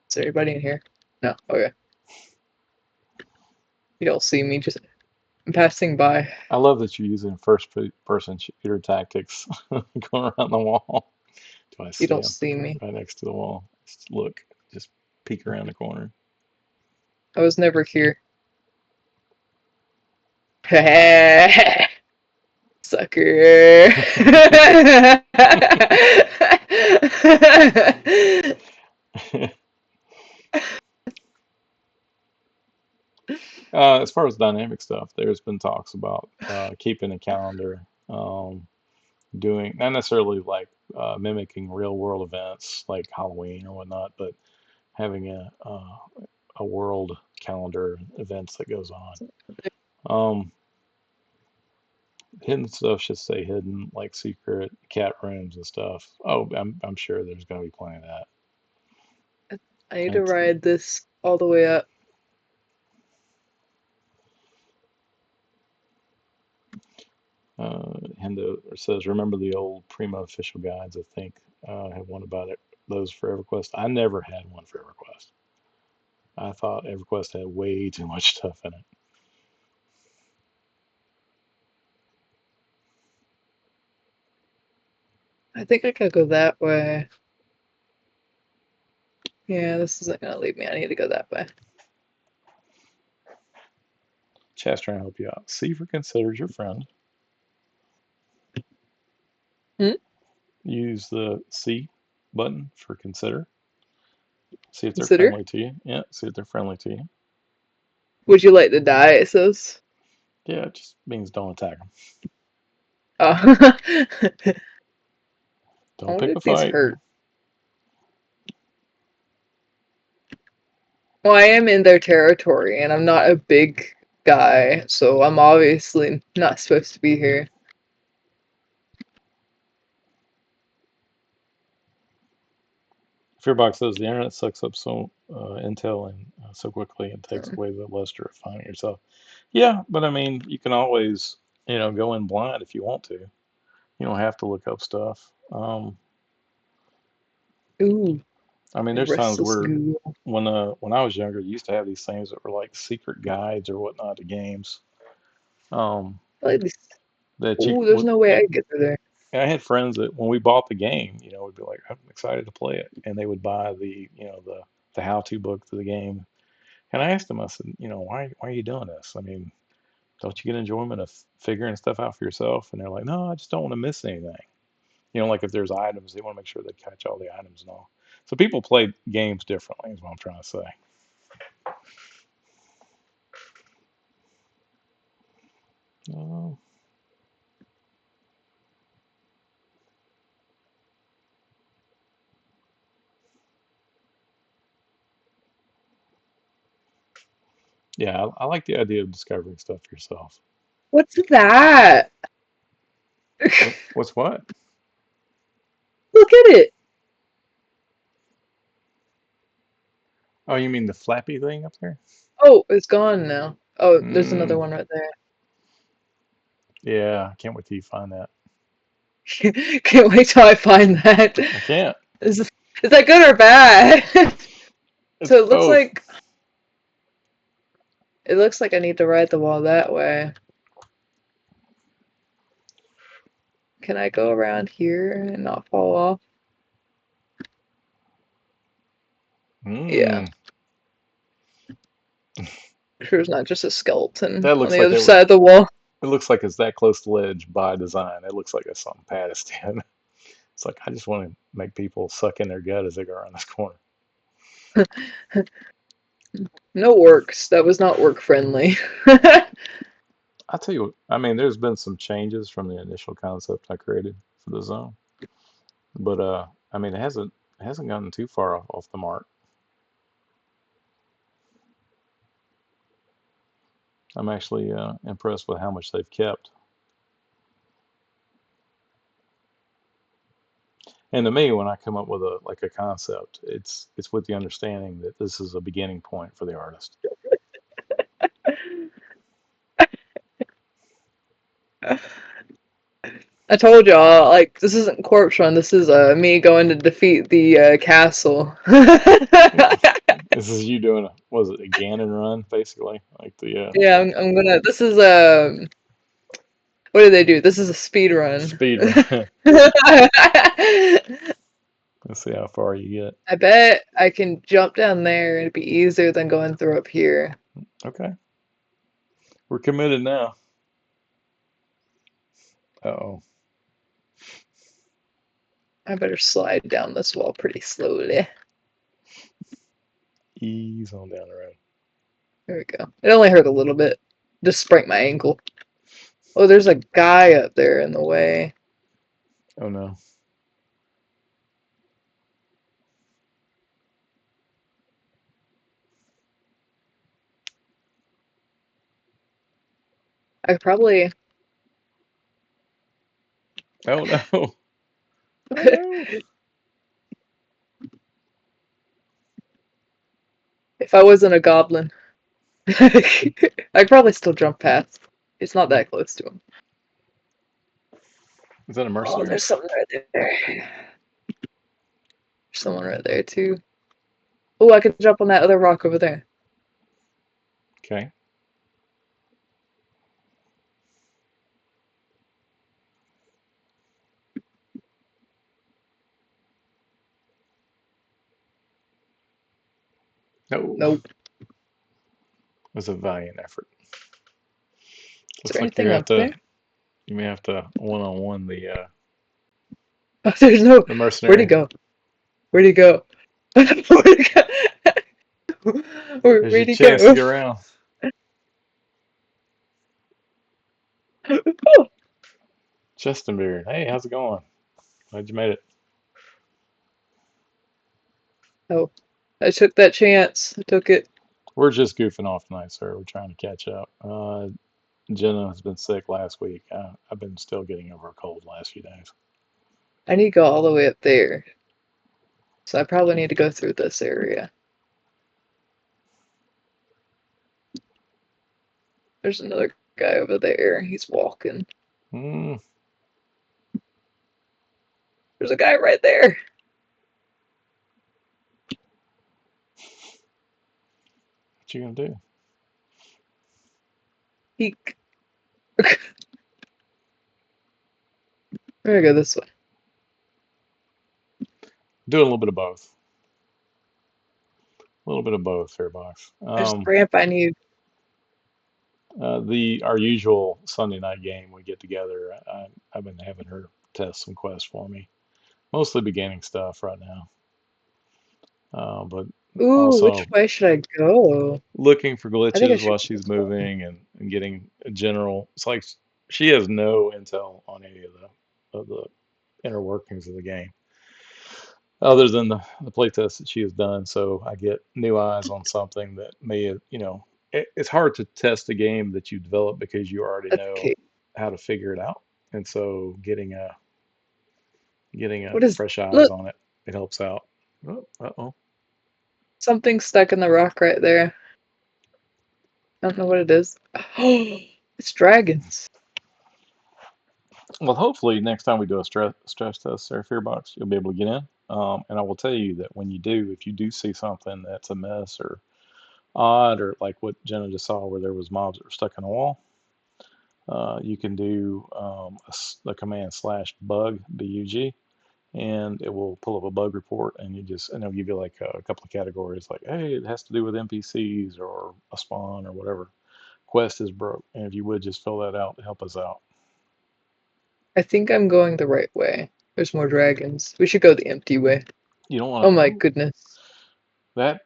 S2: Is there anybody in here? No. Okay. You don't see me. Just I'm passing by.
S1: I love that you're using person shooter tactics going around the wall. Do I
S2: You
S1: see
S2: don't
S1: him
S2: see me.
S1: right next to the wall? Just look, just peek around the corner.
S2: I was never here. Sucker.
S1: As far as dynamic stuff, there's been talks about keeping a calendar, doing not necessarily like mimicking real world events like Halloween or whatnot, but having a world calendar events that goes on. Um, Hidden stuff should stay hidden, like secret cat rooms and stuff. Oh, I'm sure there's gonna be plenty of that.
S2: I need to
S1: And
S2: ride this all the way up.
S1: Hendo says, remember the old Prima official guides? I think I have one about it. Those for EverQuest. I never had one for EverQuest. I thought EverQuest had way too much stuff in it.
S2: I think I could go that way. Yeah, this isn't gonna leave me. I need to go that way.
S1: Chat's trying to help you out. Seaver considers your friend.
S2: Hmm?
S1: Use the C button for consider. See if they're
S2: Consider.
S1: friendly to you. Yeah, see if they're friendly to you.
S2: Would you like to die? It says.
S1: Yeah, it just means don't attack them.
S2: Oh. I
S1: Don't
S2: wonder
S1: pick a
S2: if these
S1: fight.
S2: hurt. Well, I am in their territory, and I'm not a big guy, so I'm obviously not supposed to be here.
S1: Fearbox says the internet sucks up so intel and so quickly and
S2: So,
S1: takes away the luster of finding yourself. Yeah, but I mean, you can always go in blind if you want to. You don't have to look up stuff.
S2: ooh,
S1: I mean, there's times
S2: restless
S1: where
S2: ghoul.
S1: when I was younger, you used to have these things that were like secret guides or whatnot to games. Um,
S2: Like this.
S1: that you
S2: Ooh, there's no way I could get through there.
S1: I had friends that when we bought the game, we'd be like, I'm excited to play it, and they would buy the how-to book to the game. And I asked them, I said, why are you doing this? I mean, don't you get enjoyment of figuring stuff out for yourself? And they're like, no, I just don't want to miss anything. Like if there's items, they want to make sure they catch all the items and all. So people play games differently, is what I'm trying to say. Oh, yeah, I like the idea of discovering stuff yourself.
S2: What's that?
S1: What's what?
S2: Look at it.
S1: Oh, you mean the flappy thing up there?
S2: Oh, it's gone now. Oh, there's another
S1: Mm,
S2: one right there.
S1: yeah, I can't wait till you find that.
S2: Can't wait till I find that.
S1: I can't.
S2: Is, is that good or bad?
S1: It's
S2: So
S1: both.
S2: it looks like I need to ride the wall that way. Can I go around here and not fall off? Yeah.
S1: Mm.
S2: Sure, it's not just a skeleton
S1: That
S2: on
S1: looks
S2: the
S1: like
S2: other side of the wall.
S1: it looks like it's that close to the ledge by design. It looks like it's something Pat is doing. It's like I just want to make people suck in their gut as they go around this corner.
S2: No works. That was not work friendly.
S1: I'll tell you what, I mean, there's been some changes from the initial concept I created for the zone, but I mean, it hasn't gotten too far off the mark. I'm actually impressed with how much they've kept. And to me, when I come up with a concept, it's with the understanding that this is a beginning point for the artist.
S2: I told y'all, like, this isn't Corpse Run. This is me going to defeat the castle.
S1: This is you doing a was it a Ganon run basically, like the
S2: Yeah, I'm gonna. This is what do they do? This is a speed run.
S1: speed run.
S2: I
S1: Let's see how far you get.
S2: bet I can jump down there and it'd be easier than going through up here.
S1: Okay, we're committed now. Uh-oh,
S2: I better slide down this wall pretty slowly.
S1: ease on down the road.
S2: There we go. It only hurt a little bit. Just sprained my ankle. Oh, there's a guy up there in the way.
S1: Oh no.
S2: I probably,
S1: Oh no. Oh no.
S2: if I wasn't a goblin, I'd probably still jump past. It's not that close to him.
S1: Is that a
S2: Oh,
S1: mercenary?
S2: there's something right there. There's someone right there too. Oh, I could jump on that other rock over there.
S1: Okay. No. It
S2: Nope.
S1: was a valiant effort.
S2: Is
S1: Looks
S2: there
S1: like you
S2: anything
S1: have
S2: up
S1: to
S2: there?
S1: you may have to one-on-one
S2: Oh, there's no.
S1: the
S2: Where'd he
S1: mercenary.
S2: go? Where'd he go? Where'd he go?
S1: There's your
S2: Where'd he
S1: chance to
S2: go?
S1: get around. Justin Beard. Hey, how's it going? Glad you made it.
S2: Oh, I took that chance. I took it.
S1: We're just goofing off tonight, sir. We're trying to catch up. Jenna has been sick last week. I've been still getting over a cold the last few days.
S2: I need to go all the way up there. So I probably need to go through this area. There's another guy over there. He's walking.
S1: Hmm.
S2: There's a guy right there.
S1: What you gonna do?
S2: He. We're gonna go this way.
S1: Doing a little bit of both. A little bit of both here, box.
S2: There's the ramp I need.
S1: The our usual Sunday night game we get together. I've been having her test some quests for me, mostly beginning stuff right now. But
S2: Ooh, which
S1: Also,
S2: way should I go?
S1: looking for
S2: I think I
S1: glitches
S2: should
S1: while
S2: go
S1: she's
S2: this way.
S1: moving and getting a general. It's like she has no intel on any of the inner workings of the game, other than the playtest that she has done. So I get new eyes on something that may, it's hard to test a game that you develop because you already
S2: That's
S1: know
S2: okay.
S1: how to figure it out. And so getting a
S2: What is?
S1: fresh eyes
S2: Look,
S1: on it, it helps out. Oh, uh-oh.
S2: something stuck in the rock right there. I don't know what it is. Oh, it's dragons.
S1: Well, hopefully next time we do a stress test or fear box, you'll be able to get in. And I will tell you that when you do, if you do see something that's a mess or odd, or like what Jenna just saw where there was mobs that were stuck in a wall, you can do the command slash bug, bug, and it will pull up a bug report, and and it'll give you like a couple of categories, like, hey, it has to do with NPCs or a spawn or whatever. Quest is broke, and if you would just fill that out to help us out.
S2: I think I'm going the right way. There's more dragons. We should go the empty way.
S1: You don't want
S2: Oh
S1: to.
S2: my
S1: Oh,
S2: goodness.
S1: that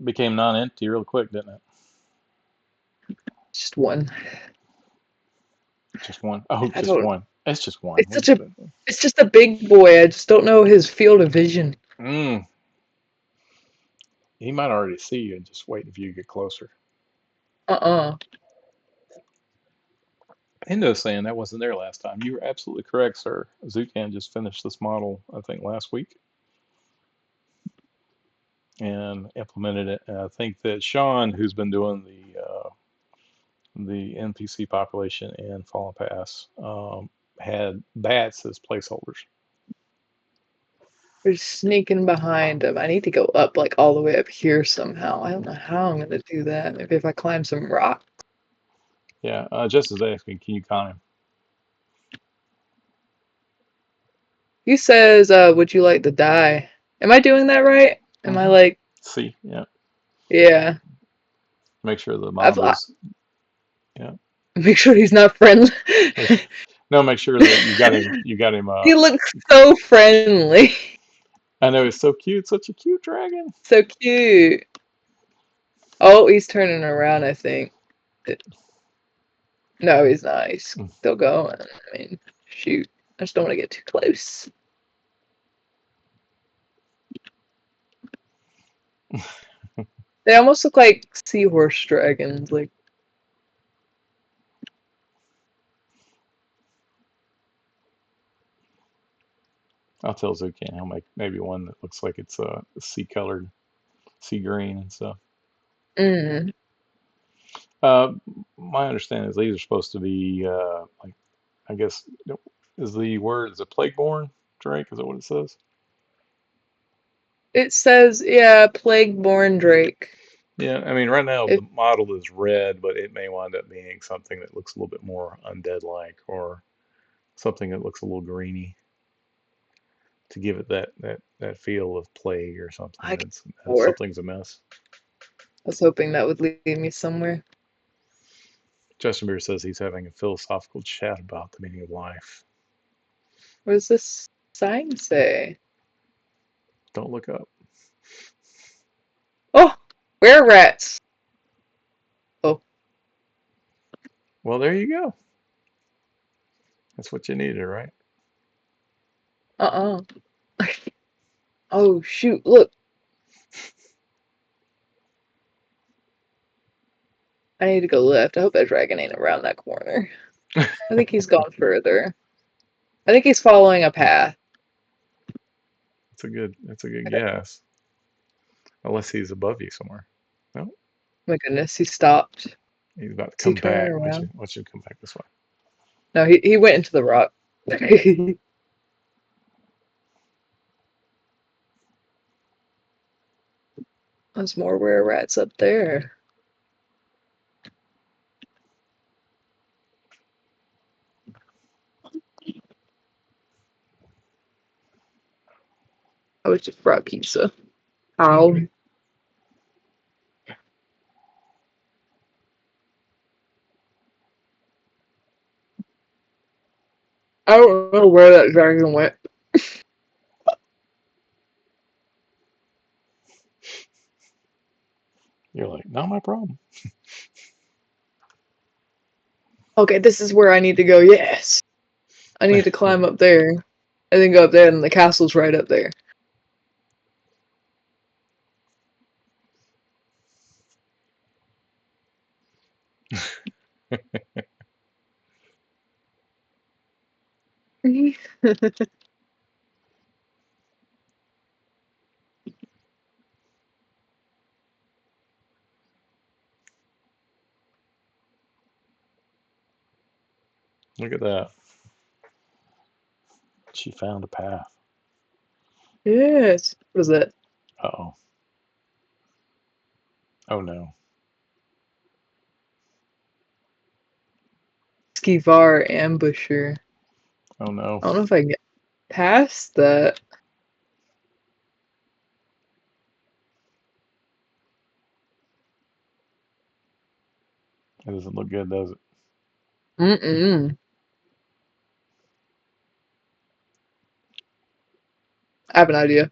S1: became non-empty real quick, didn't it?
S2: Just one.
S1: Just one. Oh,
S2: I
S1: just
S2: don't.
S1: one. It's just one.
S2: It's
S1: We'll
S2: such
S1: get
S2: a.
S1: that done.
S2: It's just a big boy. I just don't know his field of vision.
S1: Mm, he might already see you and just waiting for you to get closer.
S2: Uh-uh.
S1: Hendo saying that wasn't there last time. You were absolutely correct, sir. Zutan just finished this model, I think, last week and implemented it. And I think that Sean, who's been doing the NPC population in Fallen Pass, had bats as placeholders.
S2: We're sneaking behind him. I need to go up, like, all the way up here somehow. I don't know how I'm gonna do that. Maybe if I climb some rock.
S1: Yeah, Jess is asking, can you con him?
S2: He says, would you like to die? Am I doing that right? Am I
S1: Mm-hmm.
S2: like,
S1: See, yeah.
S2: yeah.
S1: Make sure the
S2: I've
S1: mob is, yeah.
S2: make sure he's not friendly.
S1: Make sure, no, make sure that you got him. You got him.
S2: He looks so friendly.
S1: I know he's so cute, such a cute dragon.
S2: So cute. Oh, he's turning around, I think. No, he's not. He's still going. I mean, shoot. I just don't want to get too close. They almost look like seahorse dragons. Like,
S1: I'll tell Zucan he'll make maybe one that looks like it's sea colored, sea green and stuff.
S2: mm,
S1: Uh, my understanding is these are supposed to be like, I guess, is the word, is it plague-born drake? Is that what it says?
S2: it says, yeah, plague-born drake.
S1: Yeah, I mean, right now the
S2: It,
S1: model is red, but it may wind up being something that looks a little bit more undead-like, or something that looks a little greeny to give it that feel of plague or something.
S2: I can
S1: That's
S2: for.
S1: something's a mess.
S2: I was hoping that would lead me somewhere.
S1: Justin Bieber says he's having a philosophical chat about the meaning of life.
S2: What does this sign say?
S1: Don't look up.
S2: Oh, were rats. Oh,
S1: Well, there you go. That's what you needed, right?
S2: uh-uh. Oh, shoot, look. I need to go left. I hope that dragon ain't around that corner. I think he's gone further. I think he's following a path.
S1: That's a good guess. Unless he's above you somewhere. No,
S2: My goodness, he stopped.
S1: he's about to
S2: Is he
S1: come
S2: turning
S1: back.
S2: around?
S1: Watch him come back this way.
S2: No, he went into the rock. There's more rare rats up there. I was just brought pizza. Ow. I don't know where that dragon went.
S1: You're like, not my problem.
S2: Okay, this is where I need to go. Yes. I need to climb up there. And then go up there, and the castle's right up there.
S1: Look at that. She found a path.
S2: Yes. What is that?
S1: Uh-oh. Oh no.
S2: Skivar ambusher.
S1: Oh no.
S2: I don't know if I can get past that.
S1: That doesn't look good, does it?
S2: Mm-mm. I have an idea.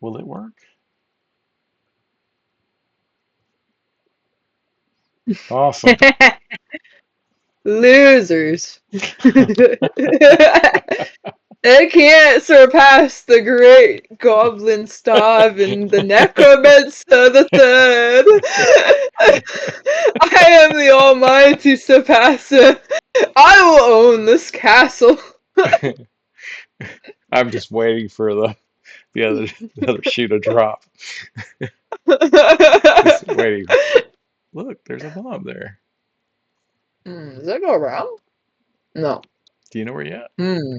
S1: Will it work? Awesome.
S2: Losers. They can't surpass the great goblin stav and the necromancer the third. I am the almighty surpasser. I will own this castle.
S1: I'm just waiting for the other the other shoe to drop. Just waiting. Look, there's a mob there.
S2: Does that go around? No.
S1: Do you know where you're at?
S2: Hmm.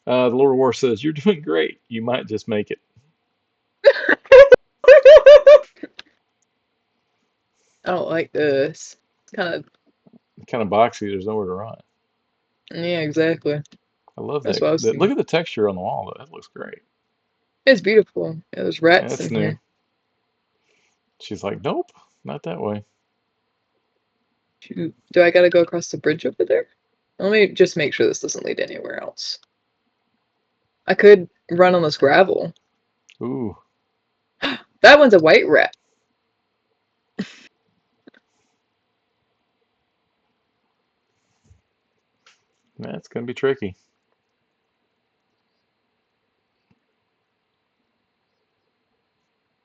S1: The Lord of War says, you're doing great. You might just make it.
S2: I don't like this. It's kind of,
S1: Kind of boxy. There's nowhere to run.
S2: yeah, exactly.
S1: I love
S2: That's
S1: that.
S2: what I was
S1: Look
S2: thinking.
S1: at the texture on the wall, though. That looks great.
S2: It's beautiful. Yeah, there's
S1: Yeah,
S2: rats
S1: that's
S2: in
S1: new.
S2: here.
S1: She's like, nope, not that way.
S2: Shoot. Do I gotta go across the bridge over there? Let me just make sure this doesn't lead anywhere else. I could run on this gravel.
S1: Ooh,
S2: That one's a white rat.
S1: that's gonna be tricky.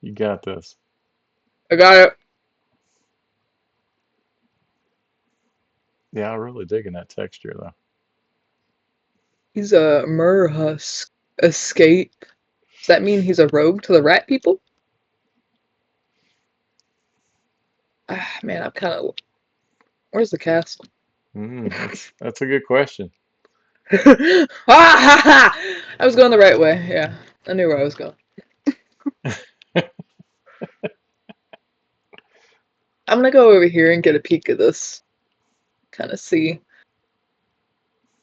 S1: You got this.
S2: I got it.
S1: Yeah, I'm really digging that texture, though.
S2: He's a Murhusk escape. Does that mean he's a rogue to the rat people? Ah, man, I'm kind of. Where's the castle?
S1: That's a good question.
S2: Ah, ha, ha! I was going the right way. Yeah, I knew where I was going. I'm gonna go over here and get a peek at this. Kind of see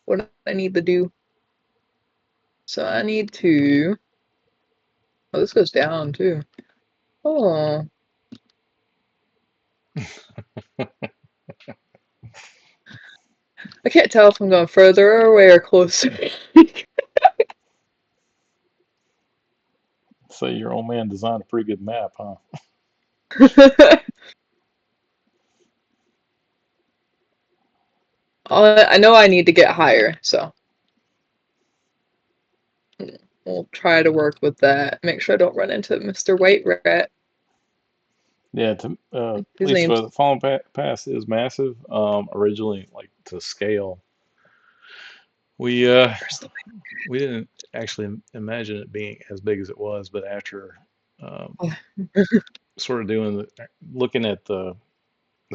S2: what I need to do. So I need to. Oh, this goes down too. Oh, I can't tell if I'm going further away or closer.
S1: So your old man designed a pretty good map, huh?
S2: I know I need to get higher, so we'll try to work with that. Make sure I don't run into Mr. White Rat.
S1: Yeah, to at
S2: His
S1: least
S2: name's
S1: the Fallen Pass is massive. Originally, like to scale, we uh we didn't actually imagine it being as big as it was, but after um, sort of doing looking at the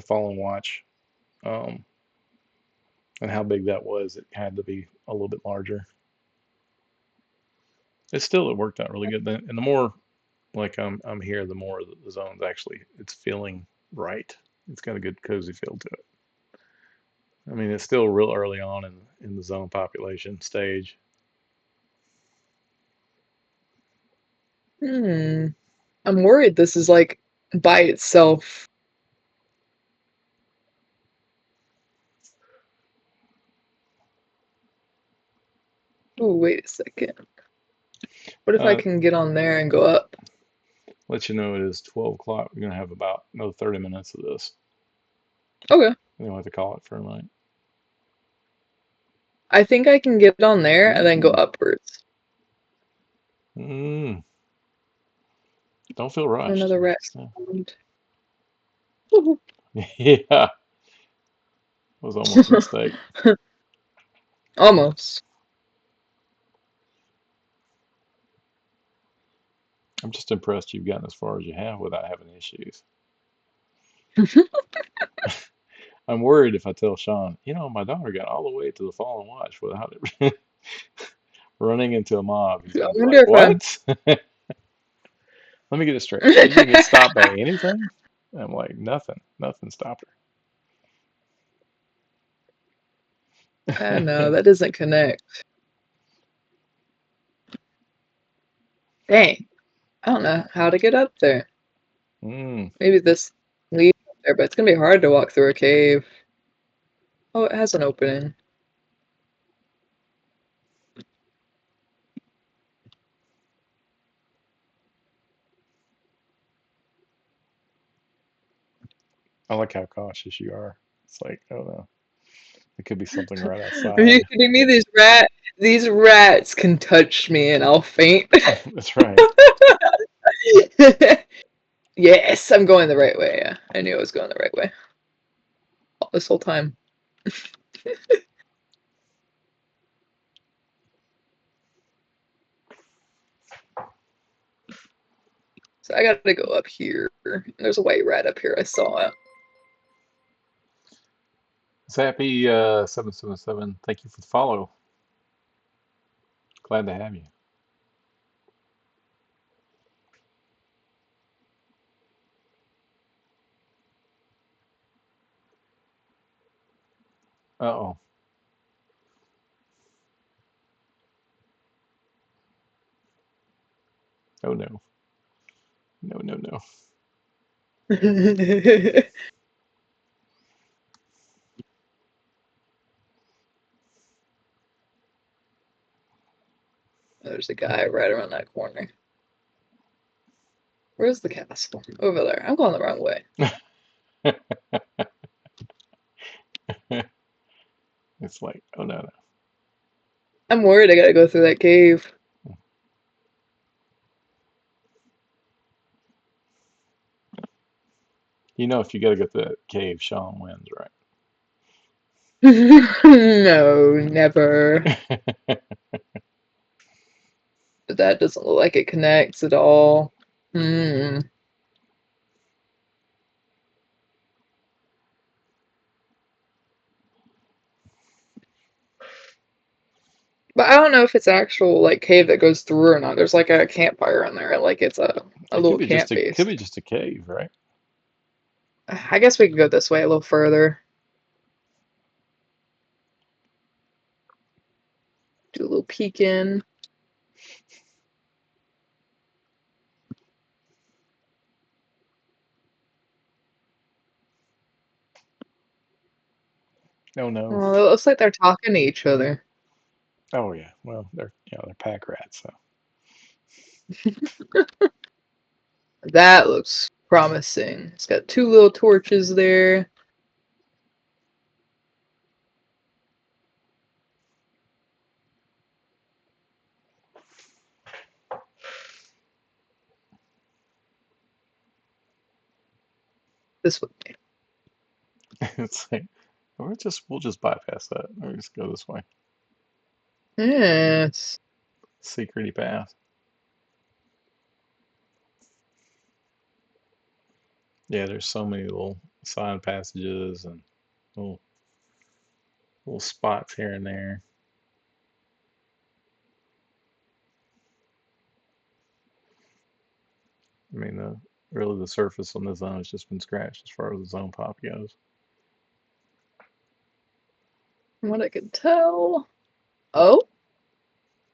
S1: Fallen Watch um, and how big that was, it had to be a little bit larger. It worked out really good. And the more like I'm here, the more the zone's actually it's feeling right. It's got a good cozy feel to it. I mean, it's still real early on in the zone population stage.
S2: Hmm. I'm worried this is like by itself. Oh, wait a second. What if I
S1: Uh,
S2: can get on there and go up?
S1: let you know it is 12 o'clock. We're gonna have about another 30 minutes of this.
S2: Okay.
S1: And then we'll have to call it for a night.
S2: I think I can get on there and then go
S1: Mm-hmm.
S2: upwards.
S1: Mm, don't feel rushed.
S2: Another rat
S1: Yeah.
S2: spawned.
S1: Yeah, it was almost a mistake.
S2: Almost.
S1: I'm just impressed you've gotten as far as you have without having issues. I'm worried if I tell Sean, my daughter got all the way to the Fallen Watch without it running into a mob. He's
S2: I
S1: gonna be
S2: wonder
S1: like,
S2: if I.
S1: "What?" Let me get it straight. She didn't get stopped by anything. I'm like, nothing. Nothing stopped
S2: I know
S1: her.
S2: that doesn't connect. Dang. I don't know how to get up there.
S1: mm,
S2: Maybe this leads up there, but it's gonna be hard to walk through a cave. Oh, it has an opening.
S1: I like how cautious you are. It's like, oh no, it could be something right
S2: Are you
S1: outside.
S2: kidding me? These rats can touch me and I'll faint.
S1: That's right.
S2: Yes, I'm going the right way. Yeah, I knew I was going the right way this whole time. So I gotta go up here. There's a white rat up here. I saw it.
S1: Zappy 777, thank you for the follow. Glad to have you. Uh-oh. Oh no. No, no, no.
S2: There's a guy right around that corner. Where's the castle? Over there. I'm going the wrong way.
S1: It's like, oh no, no.
S2: I'm worried I gotta go through that cave.
S1: If you gotta go to that cave, Sean wins,
S2: No, never.
S1: right?
S2: But that doesn't look like it connects at all. Hmm. But I don't know if it's an actual like cave that goes through or not. There's like a campfire in there, like it's a
S1: It
S2: little camp
S1: could
S2: base.
S1: be just a cave, right?
S2: I guess we could go this way a little further. Do a little peek in.
S1: Oh no.
S2: Oh, it looks like they're talking to each other.
S1: Oh yeah. Well, they're pack rats, so
S2: That looks promising. It's got two little torches there. This way.
S1: it's like we'll just bypass that. We'll just go this way.
S2: Yes.
S1: Secrety path. Yeah, there's so many little side passages and little little spots here and there. I mean, really the surface on the zone has just been scratched as far as the zone pop goes.
S2: From what I can tell. Oh,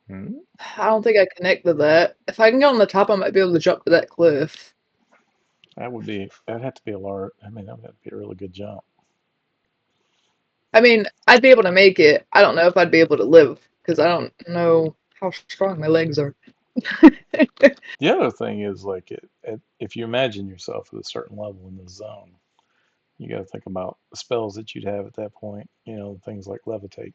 S1: Hmm?
S2: I don't think I connected that. If I can get on the top, I might be able to jump to that cliff.
S1: that'd have to be a large. I mean, that would have to be a really good jump.
S2: I mean, I'd be able to make it. I don't know if I'd be able to live because I don't know how strong my legs are.
S1: The other thing is like if you imagine yourself at a certain level in the zone, you got to think about the spells that you'd have at that point. You know, things like levitate,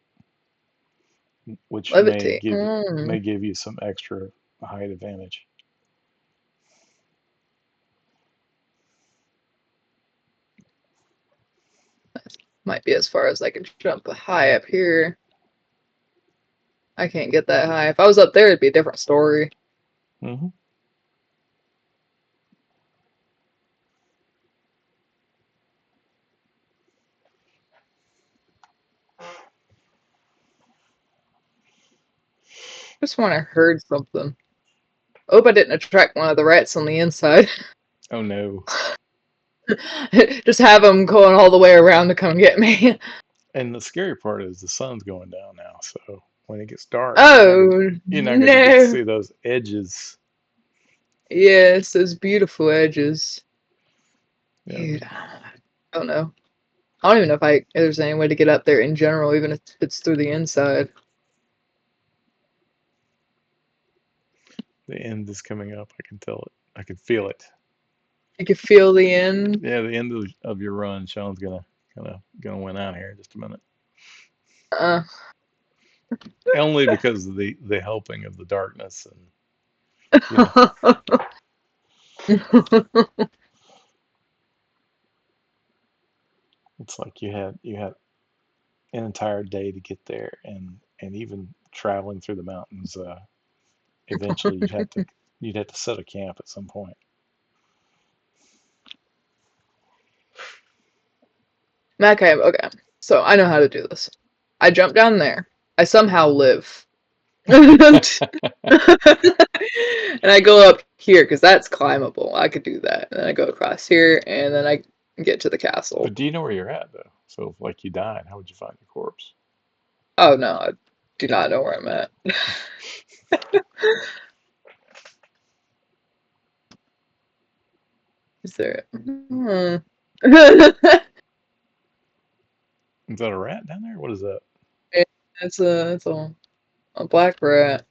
S1: which
S2: Levitate. Mm,
S1: may give you some extra height advantage.
S2: might be as far as I can jump high up here. I can't get that high. If I was up there, it'd be a different story.
S1: Hmm.
S2: Just when I heard something. Hope I didn't attract one of the rats on the inside.
S1: Oh no!
S2: Just have them going all the way around to come get me.
S1: And the scary part is the sun's going down now, so when it gets dark,
S2: Oh
S1: you're not gonna get to
S2: no!
S1: see those edges.
S2: Yes, those beautiful edges.
S1: Yeah,
S2: Dude, I don't know. I don't even know if there's any way to get up there in general, even if it's through the inside.
S1: the end is coming up. I can tell it. I can feel it.
S2: You can feel the end.
S1: Yeah, the end of your run. Sean's gonna win out here in just a minute.
S2: Uh,
S1: Only because of the helping of the darkness and you know it's like you had an entire day to get there and even traveling through the mountains. Eventually, you'd have to set a camp at some point.
S2: okay, okay. So I know how to do this. I jump down there. I somehow live. And I go up here because that's climbable. I could do that. And then I go across here and then I get to the castle.
S1: But do you know where you're at though? So if like you died, how would you find your corpse?
S2: Oh no, I do not know where I'm at. Is there? Hmm.
S1: Is that a rat down there? What is that?
S2: It's a black rat.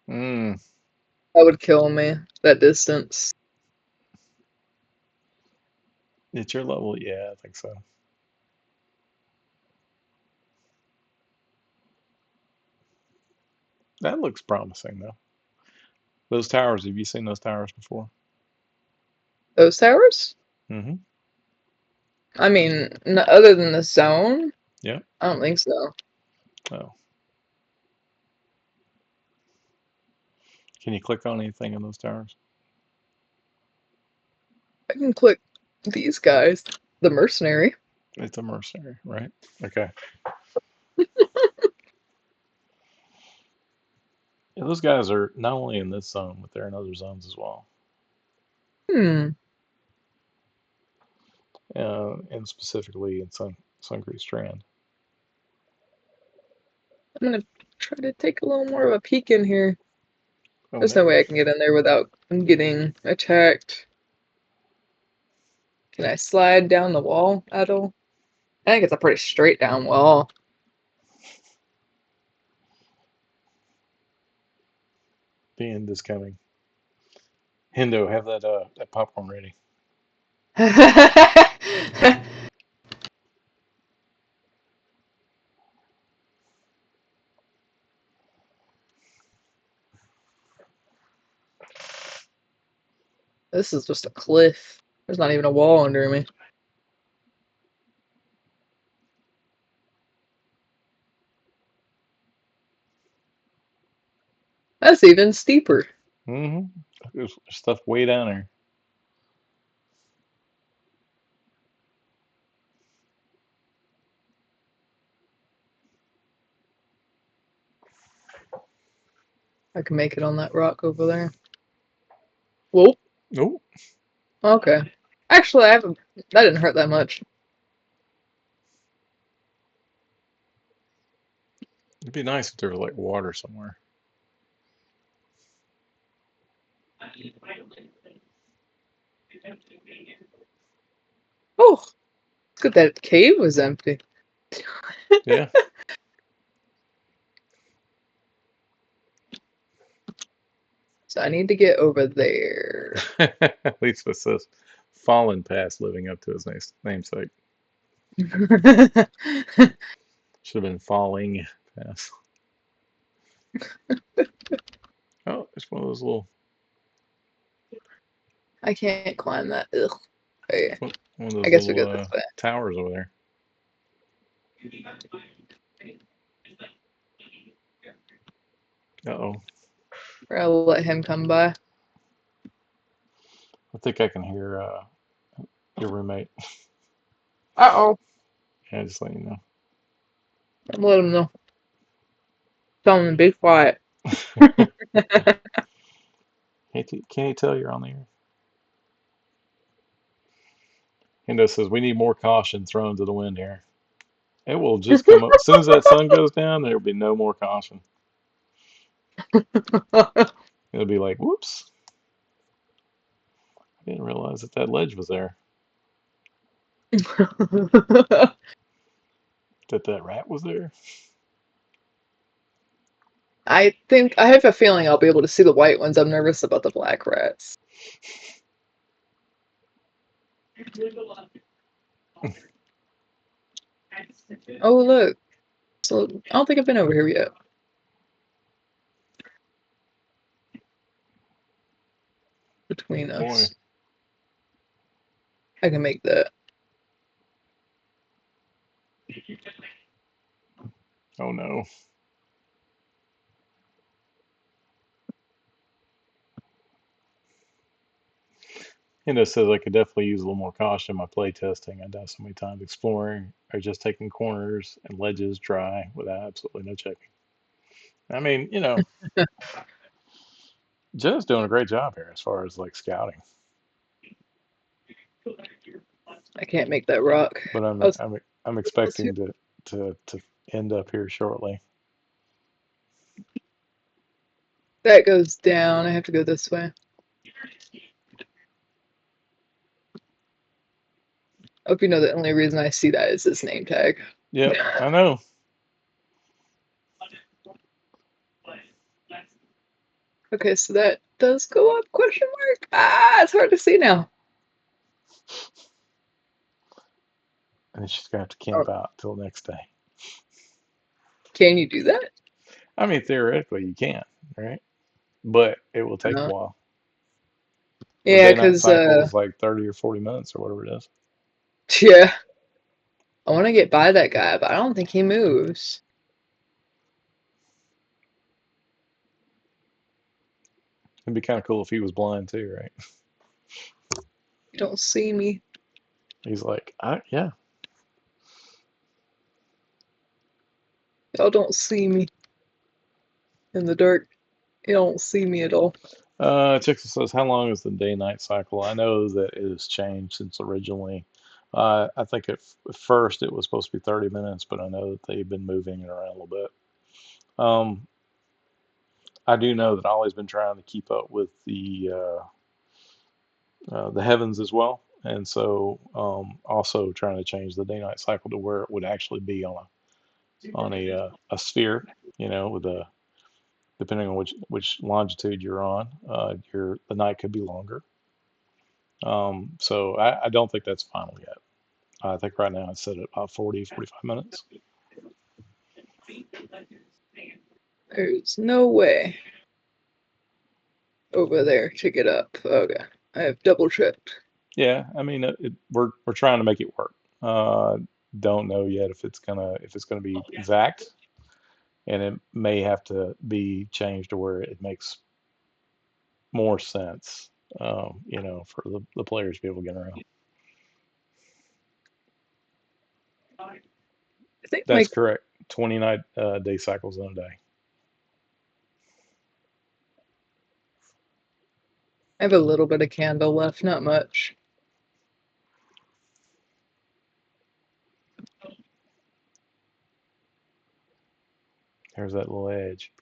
S1: Mm,
S2: That would kill me. That distance.
S1: at your level, yeah, I think so. That looks promising though. Those towers, have you seen those towers before?
S2: Those towers?
S1: Mm-hmm.
S2: I mean, other than the zone,
S1: Yep.
S2: I don't think so.
S1: Oh, can you click on anything on those towers?
S2: I can click these guys. The mercenary.
S1: It's a mercenary, right? Okay. Yeah, those guys are not only in this zone, but they're in other zones as well.
S2: Hmm.
S1: And specifically in Sun Creek Strand.
S2: I'm gonna try to take a little more of a peek in here.
S1: Oh
S2: There's no
S1: no.
S2: way I can get in there without getting attacked. Can I slide down the wall at all? I think it's a pretty straight down wall.
S1: The end is coming. Hendo, have that popcorn ready.
S2: This is just a cliff. There's not even a wall under me. That's even steeper.
S1: Mm-hmm. There's stuff way down there.
S2: I can make it on that rock over there. Whoa.
S1: Oh,
S2: Okay. Actually, I haven't. That didn't hurt that much.
S1: it'd be nice if there was like water somewhere.
S2: Oh, it's good that cave was empty.
S1: Yeah.
S2: So I need to get over there.
S1: At least it says fallen past living up to his namesake. Should have been falling past. Oh, it's one of those little
S2: I can't climb that. Ugh. Okay.
S1: one of
S2: I
S1: those
S2: guess we
S1: little
S2: go this way.
S1: towers over there. Uh-oh.
S2: I'll let him come by.
S1: I think I can hear your roommate.
S2: Uh-oh.
S1: Yeah, just let you know.
S2: Let him know. Tell him to be quiet.
S1: Can't he tell you're on the air? Hendo says we need more caution thrown to the wind here. It will just come up as soon as that sun goes down. There will be no more caution. It'll be like, whoops, I didn't realize that ledge was there. That rat was there.
S2: I have a feeling I'll be able to see the white ones. I'm nervous about the black rats. Oh, look. So I don't think I've been over here yet. Between
S1: Boy,
S2: us. I can make that.
S1: oh no. Hendo says I could definitely use a little more caution in my play testing. I've done so many times exploring or just taking corners and ledges dry without absolutely no checking. I mean, Jenna's doing a great job here as far as like scouting,
S2: I can't make that rock.
S1: but
S2: Oh,
S1: I'm
S2: let's see.
S1: expecting to end up here shortly.
S2: That goes down. I have to go this way. Hope you know the only reason I see that is his name tag.
S1: Yep, I know.
S2: Okay, so that does go up, question mark? Ah, it's hard to see now.
S1: And she's gonna have to
S2: Oh,
S1: camp out till the next day.
S2: can you do that?
S1: I mean, theoretically you can, right? But it will take a
S2: Uh,
S1: while. The
S2: yeah,
S1: day-night
S2: because,
S1: cycle is like 30 or 40 minutes or whatever it is.
S2: yeah, I want to get by that guy, but I don't think he moves.
S1: It'd be kind of cool if he was blind too, right?
S2: You don't see me.
S1: He's like, yeah.
S2: Y'all don't see me in the dark. You don't see me at all.
S1: Texas says, how long is the day-night cycle? I know that it has changed since originally. I think at first it was supposed to be 30 minutes, but I know that they've been moving it around a little bit. Um, I do know that Ollie's been trying to keep up with the heavens as well, and so also trying to change the day-night cycle to where it would actually be on a sphere, with a depending on which longitude you're on, the night could be longer. So I don't think that's final yet. I think right now it's set at about 40, 45 minutes.
S2: There's no way over there to get up. Okay, I have double checked.
S1: Yeah, I mean we're trying to make it work. Uh, don't know yet if it's gonna be exact, and it may have to be changed to where it makes more sense, for the players to be able to get around.
S2: I think
S1: That's correct. 29 day cycles in a day.
S2: I have a little bit of candle left, not much.
S1: There's that little edge.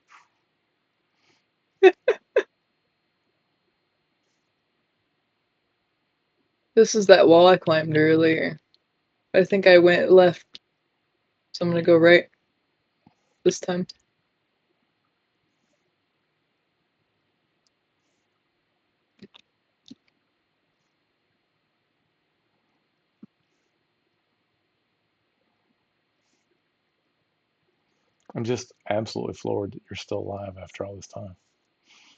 S2: This is that wall I climbed earlier. I think I went left, so I'm gonna go right this time.
S1: I'm just absolutely floored that you're still alive after all this time.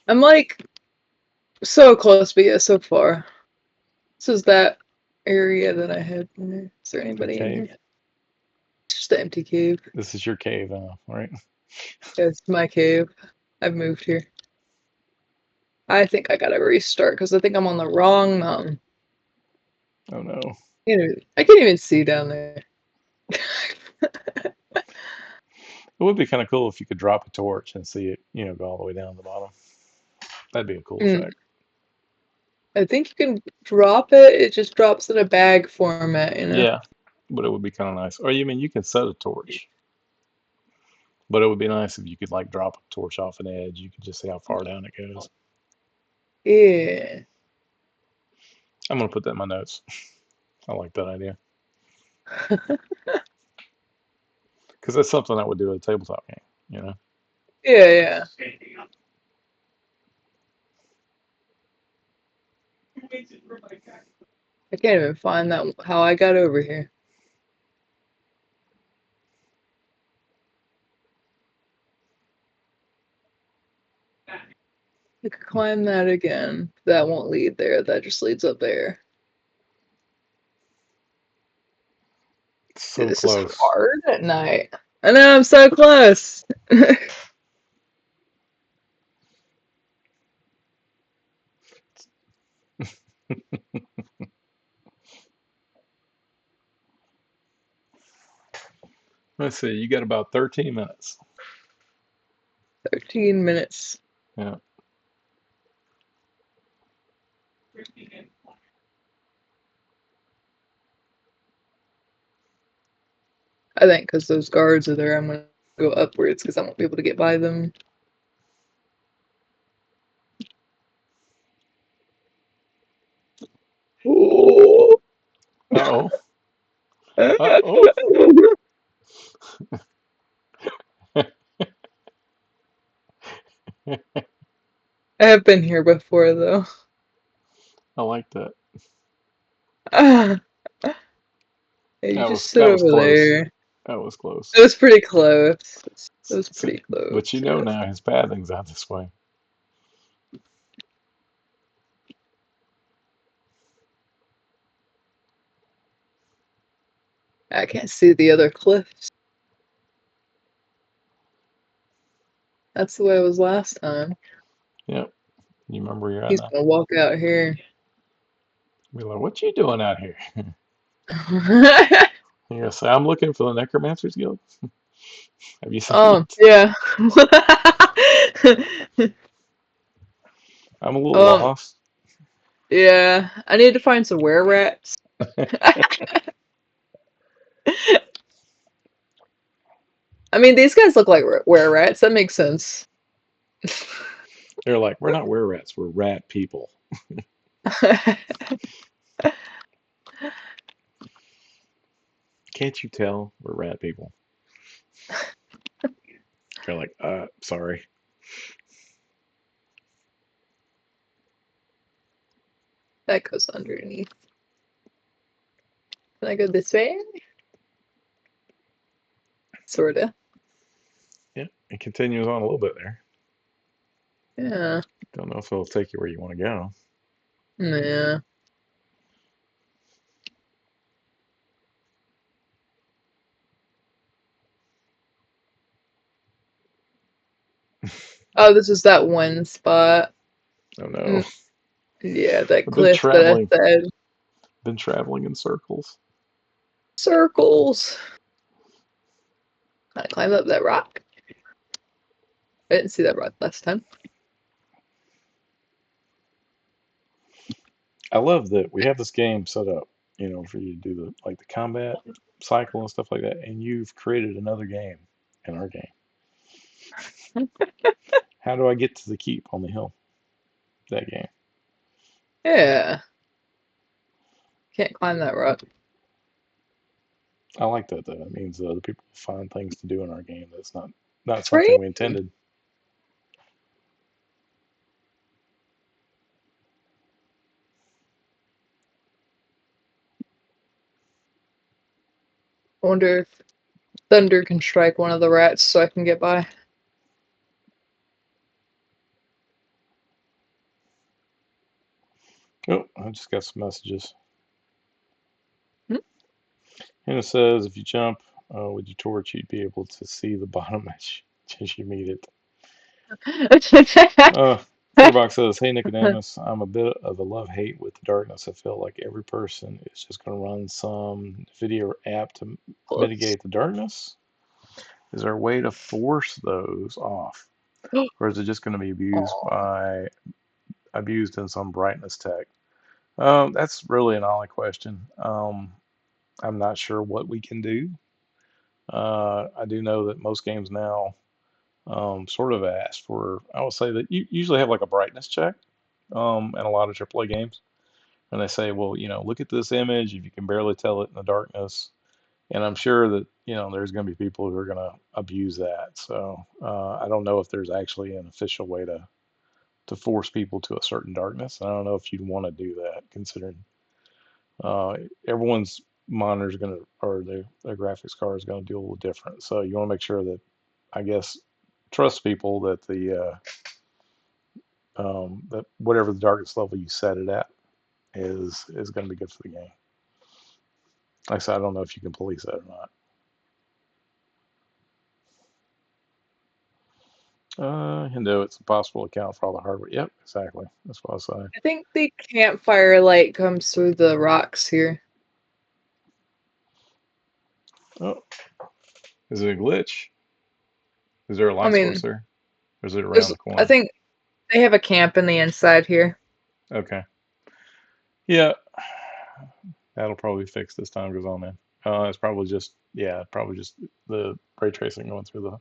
S2: I'm like so close, but yeah, so far. This is that area that I had in there. Is there
S1: The
S2: anybody in
S1: cave.
S2: here? It's just an empty cave.
S1: This is your cave, right?
S2: Yeah, it's my cave. I've moved here. I think I gotta restart because I think I'm on the wrong mountain.
S1: Oh no.
S2: I can't even see down there.
S1: It would be kind of cool if you could drop a torch and see it, go all the way down to the bottom. That'd be a cool
S2: Mm,
S1: effect.
S2: I think you can drop it. It just drops in a bag format, you know?
S1: Yeah, but it would be kind of nice. Or you mean you can set a torch, but it would be nice if you could like drop a torch off an edge. You could just see how far down it goes.
S2: Yeah.
S1: I'm gonna put that in my notes. I like that idea because that's something I would do at a tabletop game. You know.
S2: Yeah, yeah. I can't even find that how I got over here. I could climb that again. That won't lead there. That just leads up there. Dude,
S1: So
S2: this is
S1: close.
S2: hard at night. I know I'm so close.
S1: Let's see. You got about 13 minutes.
S2: 13 minutes.
S1: Yeah.
S2: I think because those guards are there, I'm gonna go upwards because I won't be able to get by them. Ooh.
S1: Uh oh. Uh oh.
S2: I have been here before though.
S1: I like that.
S2: Ah, you just sit
S1: That was
S2: over
S1: close.
S2: there.
S1: That was close.
S2: It was pretty close. It was
S1: So,
S2: pretty close.
S1: but now his pathing's out this way.
S2: I can't see the other cliffs. That's the way it was last time.
S1: Yep. You remember where you're at
S2: He's
S1: now?
S2: gonna walk out here.
S1: Be like, what you doing out here? You're gonna say, I'm looking for the Necromancer's Guild. Have you seen it?
S2: Yeah.
S1: I'm a little
S2: um,
S1: lost.
S2: yeah. I need to find some were rats. I mean, these guys look like were rats. That makes sense.
S1: They're like, we're not were rats, we're rat people. Can't you tell we're rat people? They're like, sorry.
S2: That goes underneath. Can I go this way? Sorta.
S1: Yeah, it continues on a little bit there.
S2: Yeah.
S1: Don't know if it'll take you where you want to go.
S2: Yeah. Oh, this is that one spot.
S1: Oh no.
S2: Mm, yeah, that
S1: I've been
S2: cliff that I
S1: traveling,
S2: said.
S1: been traveling in circles.
S2: Circles. I climb up that rock. I didn't see that rock last time.
S1: I love that we have this game set up, for you to do the combat cycle and stuff like that, and you've created another game in our game. How do I get to the keep on the hill? That game.
S2: Yeah. Can't climb that rock.
S1: I like that though. It means other people find things to do in our game that's not
S2: It's right.
S1: something we intended.
S2: I wonder if thunder can strike one of the rats so I can get by.
S1: Oh, I just got some messages.
S2: Hmm?
S1: And it says if you jump with your torch, you'd be able to see the bottom as you meet it. Uh, Fearbox says, "Hey Nicodemus, I'm a bit of a love-hate with the darkness. I feel like every person is just going to run some video app to
S2: Close.
S1: mitigate the darkness. Is there a way to force those off, or is it just going to be
S2: Aw.
S1: abused in some brightness tech?" That's really an ollie question. I'm not sure what we can do. I do know that most games now sort of ask for, I would say that you usually have like a brightness check in a lot of AAA games. And they say, well, look at this image. If you can barely tell it in the darkness, and I'm sure that, there's going to be people who are going to abuse that. So I don't know if there's actually an official way to force people to a certain darkness. I don't know if you'd want to do that, considering uh, everyone's monitor is going to, or their graphics card is going to do a little different. So you want to make sure that, I guess, trust people that that whatever the darkest level you set it at is going to be good for the game. Like I said, I don't know if you can police that or not. Hendo, it's impossible to account for all the hardware. Yep, exactly. That's what I was saying.
S2: I think the campfire light comes through the rocks here.
S1: Oh, is it a glitch? Is there a
S2: I
S1: light source
S2: mean,
S1: there? Or is it around
S2: there's.
S1: the
S2: I
S1: corner?
S2: think they have a camp in the inside here.
S1: Okay. Yeah, that'll probably fix this time goes on then. It's probably just, yeah, probably just the ray tracing going through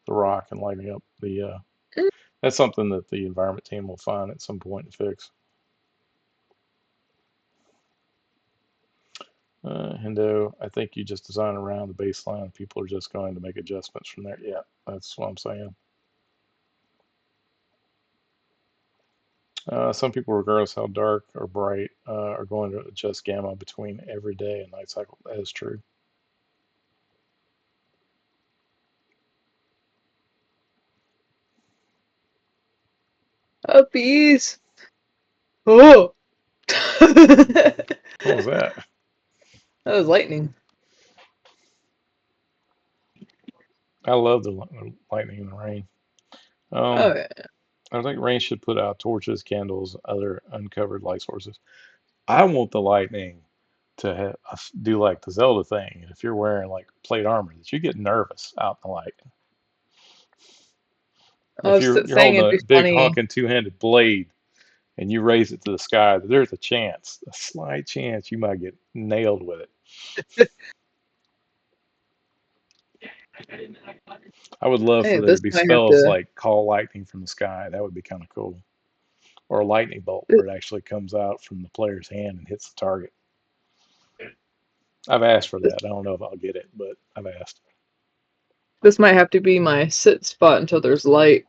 S1: the rock and lighting up the.
S2: Mm.
S1: That's something that the environment team will find at some point and fix. Hendo, I think you just design around the baseline. People are just going to make adjustments from there. Yeah, that's what I'm saying. Some people, regardless how dark or bright, are going to adjust gamma between every day and night cycle. That is true.
S2: Uppies. Oh. That
S1: What was that?
S2: was lightning.
S1: I love the lightning and the rain. Um,
S2: Oh yeah.
S1: I think rain should put out torches, candles, other uncovered light sources. I want the lightning to do like the Zelda thing. And if you're wearing like plate armor, that you get nervous out in the light.
S2: I
S1: If
S2: was
S1: you're
S2: saying
S1: holding
S2: it'd
S1: a
S2: be
S1: big
S2: funny.
S1: honking two-handed blade and you raise it to the sky, there's a chance, a slight chance you might get nailed with it. I would love
S2: Hey,
S1: for there to
S2: this
S1: be
S2: might have
S1: spells
S2: to.
S1: like call lightning from the sky. That would be kind of cool. Or a lightning bolt where it actually comes out from the player's hand and hits the target. I've asked for
S2: This,
S1: that. I don't know if I'll get it, but I've asked.
S2: this might have to be my sit spot until there's light.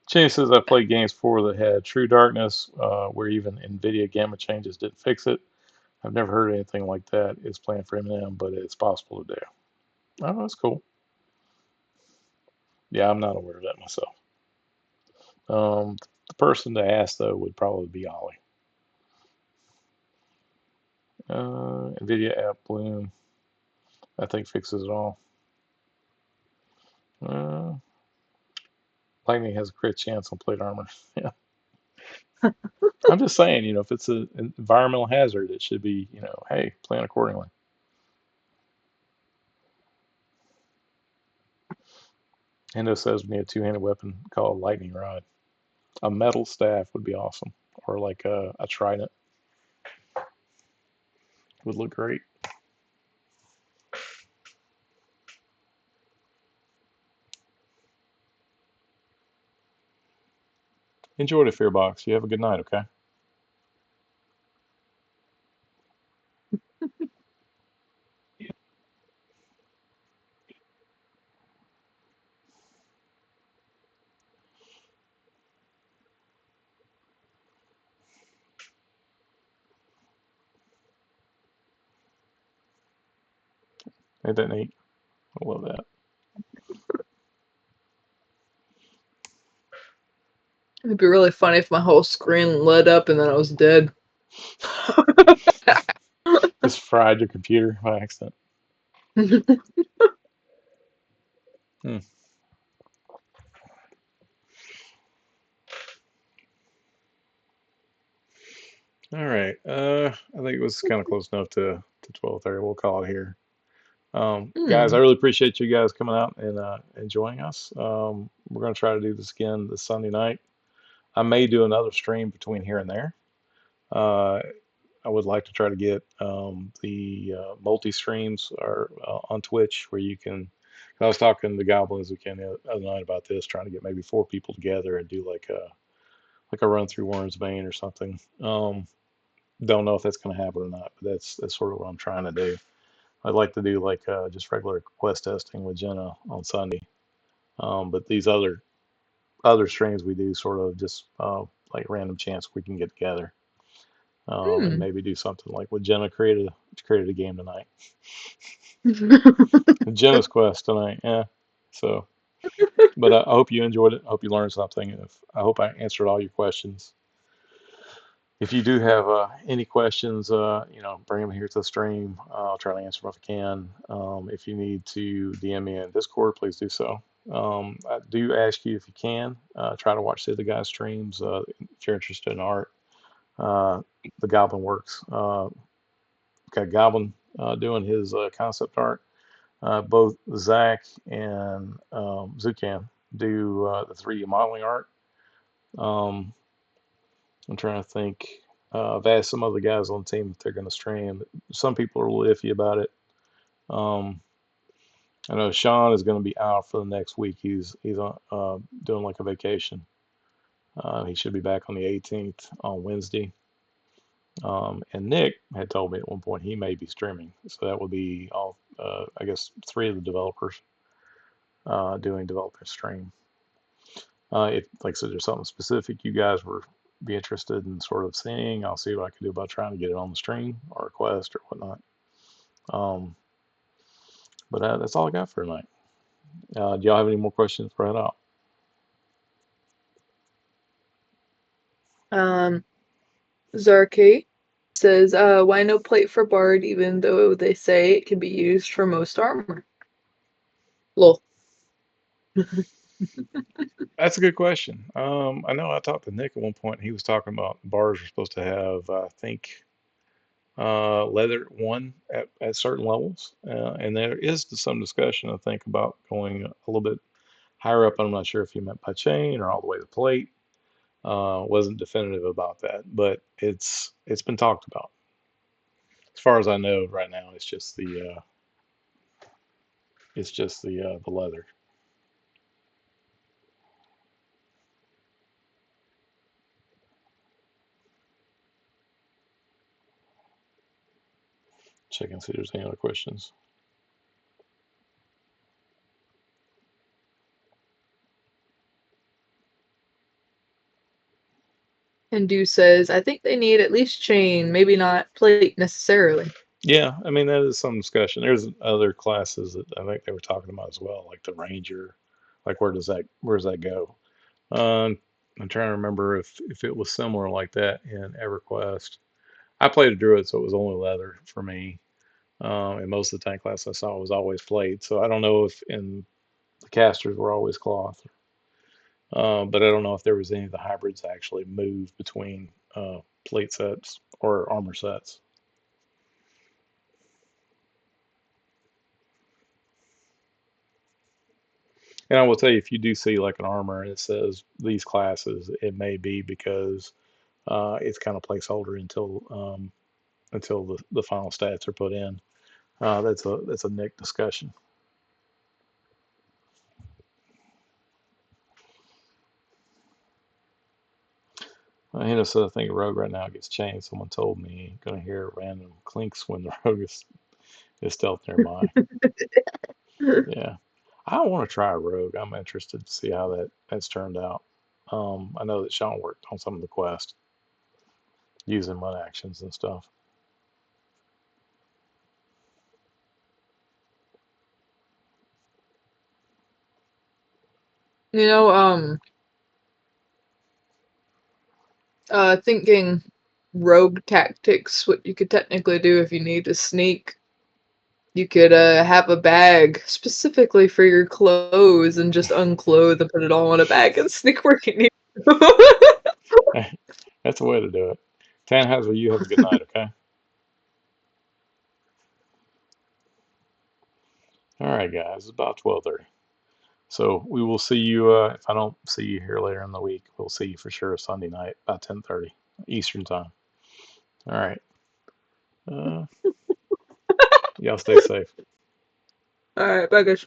S1: Chances I've played games before that had true darkness, where even NVIDIA gamma changes didn't fix it. I've never heard anything like that. It's planned for M&M, but it's possible to do. Oh, that's cool. Yeah, I'm not aware of that myself. The person to ask though would probably be Ollie. NVIDIA app Bloom, I think fixes it all. Uh, Lightning has a crit chance on plate armor. Yeah, I'm just saying, if it's an environmental hazard, it should be, hey, plan accordingly. Hendo says we need a two-handed weapon called a lightning rod. A metal staff would be awesome, or like a trident would look great. Enjoy the fear box. You have a good night, okay? Ain't that neat? I love that.
S2: It'd be really funny if my whole screen lit up and then I was dead.
S1: Just fried your computer by accident. Hmm. All right. I think it was kind of close enough to 12:30. We'll call it here. Guys, I
S2: Hmm.
S1: really appreciate you guys coming out and joining us. We're gonna try to do this again this Sunday night. I may do another stream between here and there. Uh, I would like to try to get the multi streams or on Twitch where you can. I was talking to Goblins again the other night about this, trying to get maybe four people together and do like a run through Worm's Bane or something. Don't know if that's going to happen or not, but that's sort of what I'm trying to do. I'd like to do like just regular quest testing with Jenna on Sunday. But these other streams we do sort of just like random chance we can get together and
S2: Hmm.
S1: maybe do something like with Jenna created a game tonight. Jenna's quest tonight, yeah. So, but I hope you enjoyed it. I hope you learned something. If I hope I answered all your questions. If you do have any questions, bring them here to the stream. I'll try to answer them if I can. If you need to DM me in Discord, please do so. I do ask you if you can try to watch the other guys' streams if you're interested in art. Uh, the Goblin Works got Goblin doing his concept art. Both Zach and Zucan do the 3D modeling art. Um, I'm trying to think. I've asked some other guys on the team if they're going to stream. Some people are a little iffy about it. Um, I know Sean is going to be out for the next week. He's doing like a vacation. He should be back on the 18th on Wednesday. And Nick had told me at one point he may be streaming, so that would be all. I guess three of the developers doing developer stream. If, like I said, there's something specific you guys were be interested in sort of seeing, I'll see what I can do about trying to get it on the stream or request or whatnot. Um, but that's all I got for tonight. Do y'all have any more questions for head out?
S2: um, Zarkey says, why no plate for Bard even though they say it can be used for most armor? Lol.
S1: That's a good question. I know I talked to Nick at one point. He was talking about bars are supposed to have, I think, leather one at certain levels, and there is some discussion, I think, about going a little bit higher up. I'm not sure if he meant by chain or all the way to plate. Wasn't definitive about that, but it's been talked about. As far as I know, right now it's just the leather. Check and see if there's any other questions.
S2: Hindu says, I think they need at least chain, maybe not plate necessarily.
S1: Yeah, I mean that is some discussion. There's other classes that I think they were talking about as well, like the ranger. Like where does that go? I'm trying to remember if it was similar like that in EverQuest. I played a druid, so it was only leather for me. And most of the tank class I saw was always plate. So I don't know if in the casters were always cloth. But I don't know if there was any of the hybrids that actually move between plate sets or armor sets. And I will tell you, if you do see like an armor and it says these classes, it may be because it's kind of placeholder until the final stats are put in. That's a Nick discussion. Hannah said, I think a rogue right now gets chained. Someone told me gonna hear random clinks when the rogue is stealth nearby. Yeah, I want to try a rogue. I'm interested to see how that's turned out. I know that Sean worked on some of the quest using mud actions and stuff.
S2: You know, thinking rogue tactics, what you could technically do if you need to sneak. You could have a bag specifically for your clothes and just unclothe and put it all in a bag and sneak where you need to.
S1: That's the way to do it. Tannhauser, you have a good night, okay? All right, guys, it's about 12:30. So we will see you. If I don't see you here later in the week, we'll see you for sure Sunday night about 10:30 Eastern time. All right. Uh, y'all stay safe.
S2: All right, bye guys.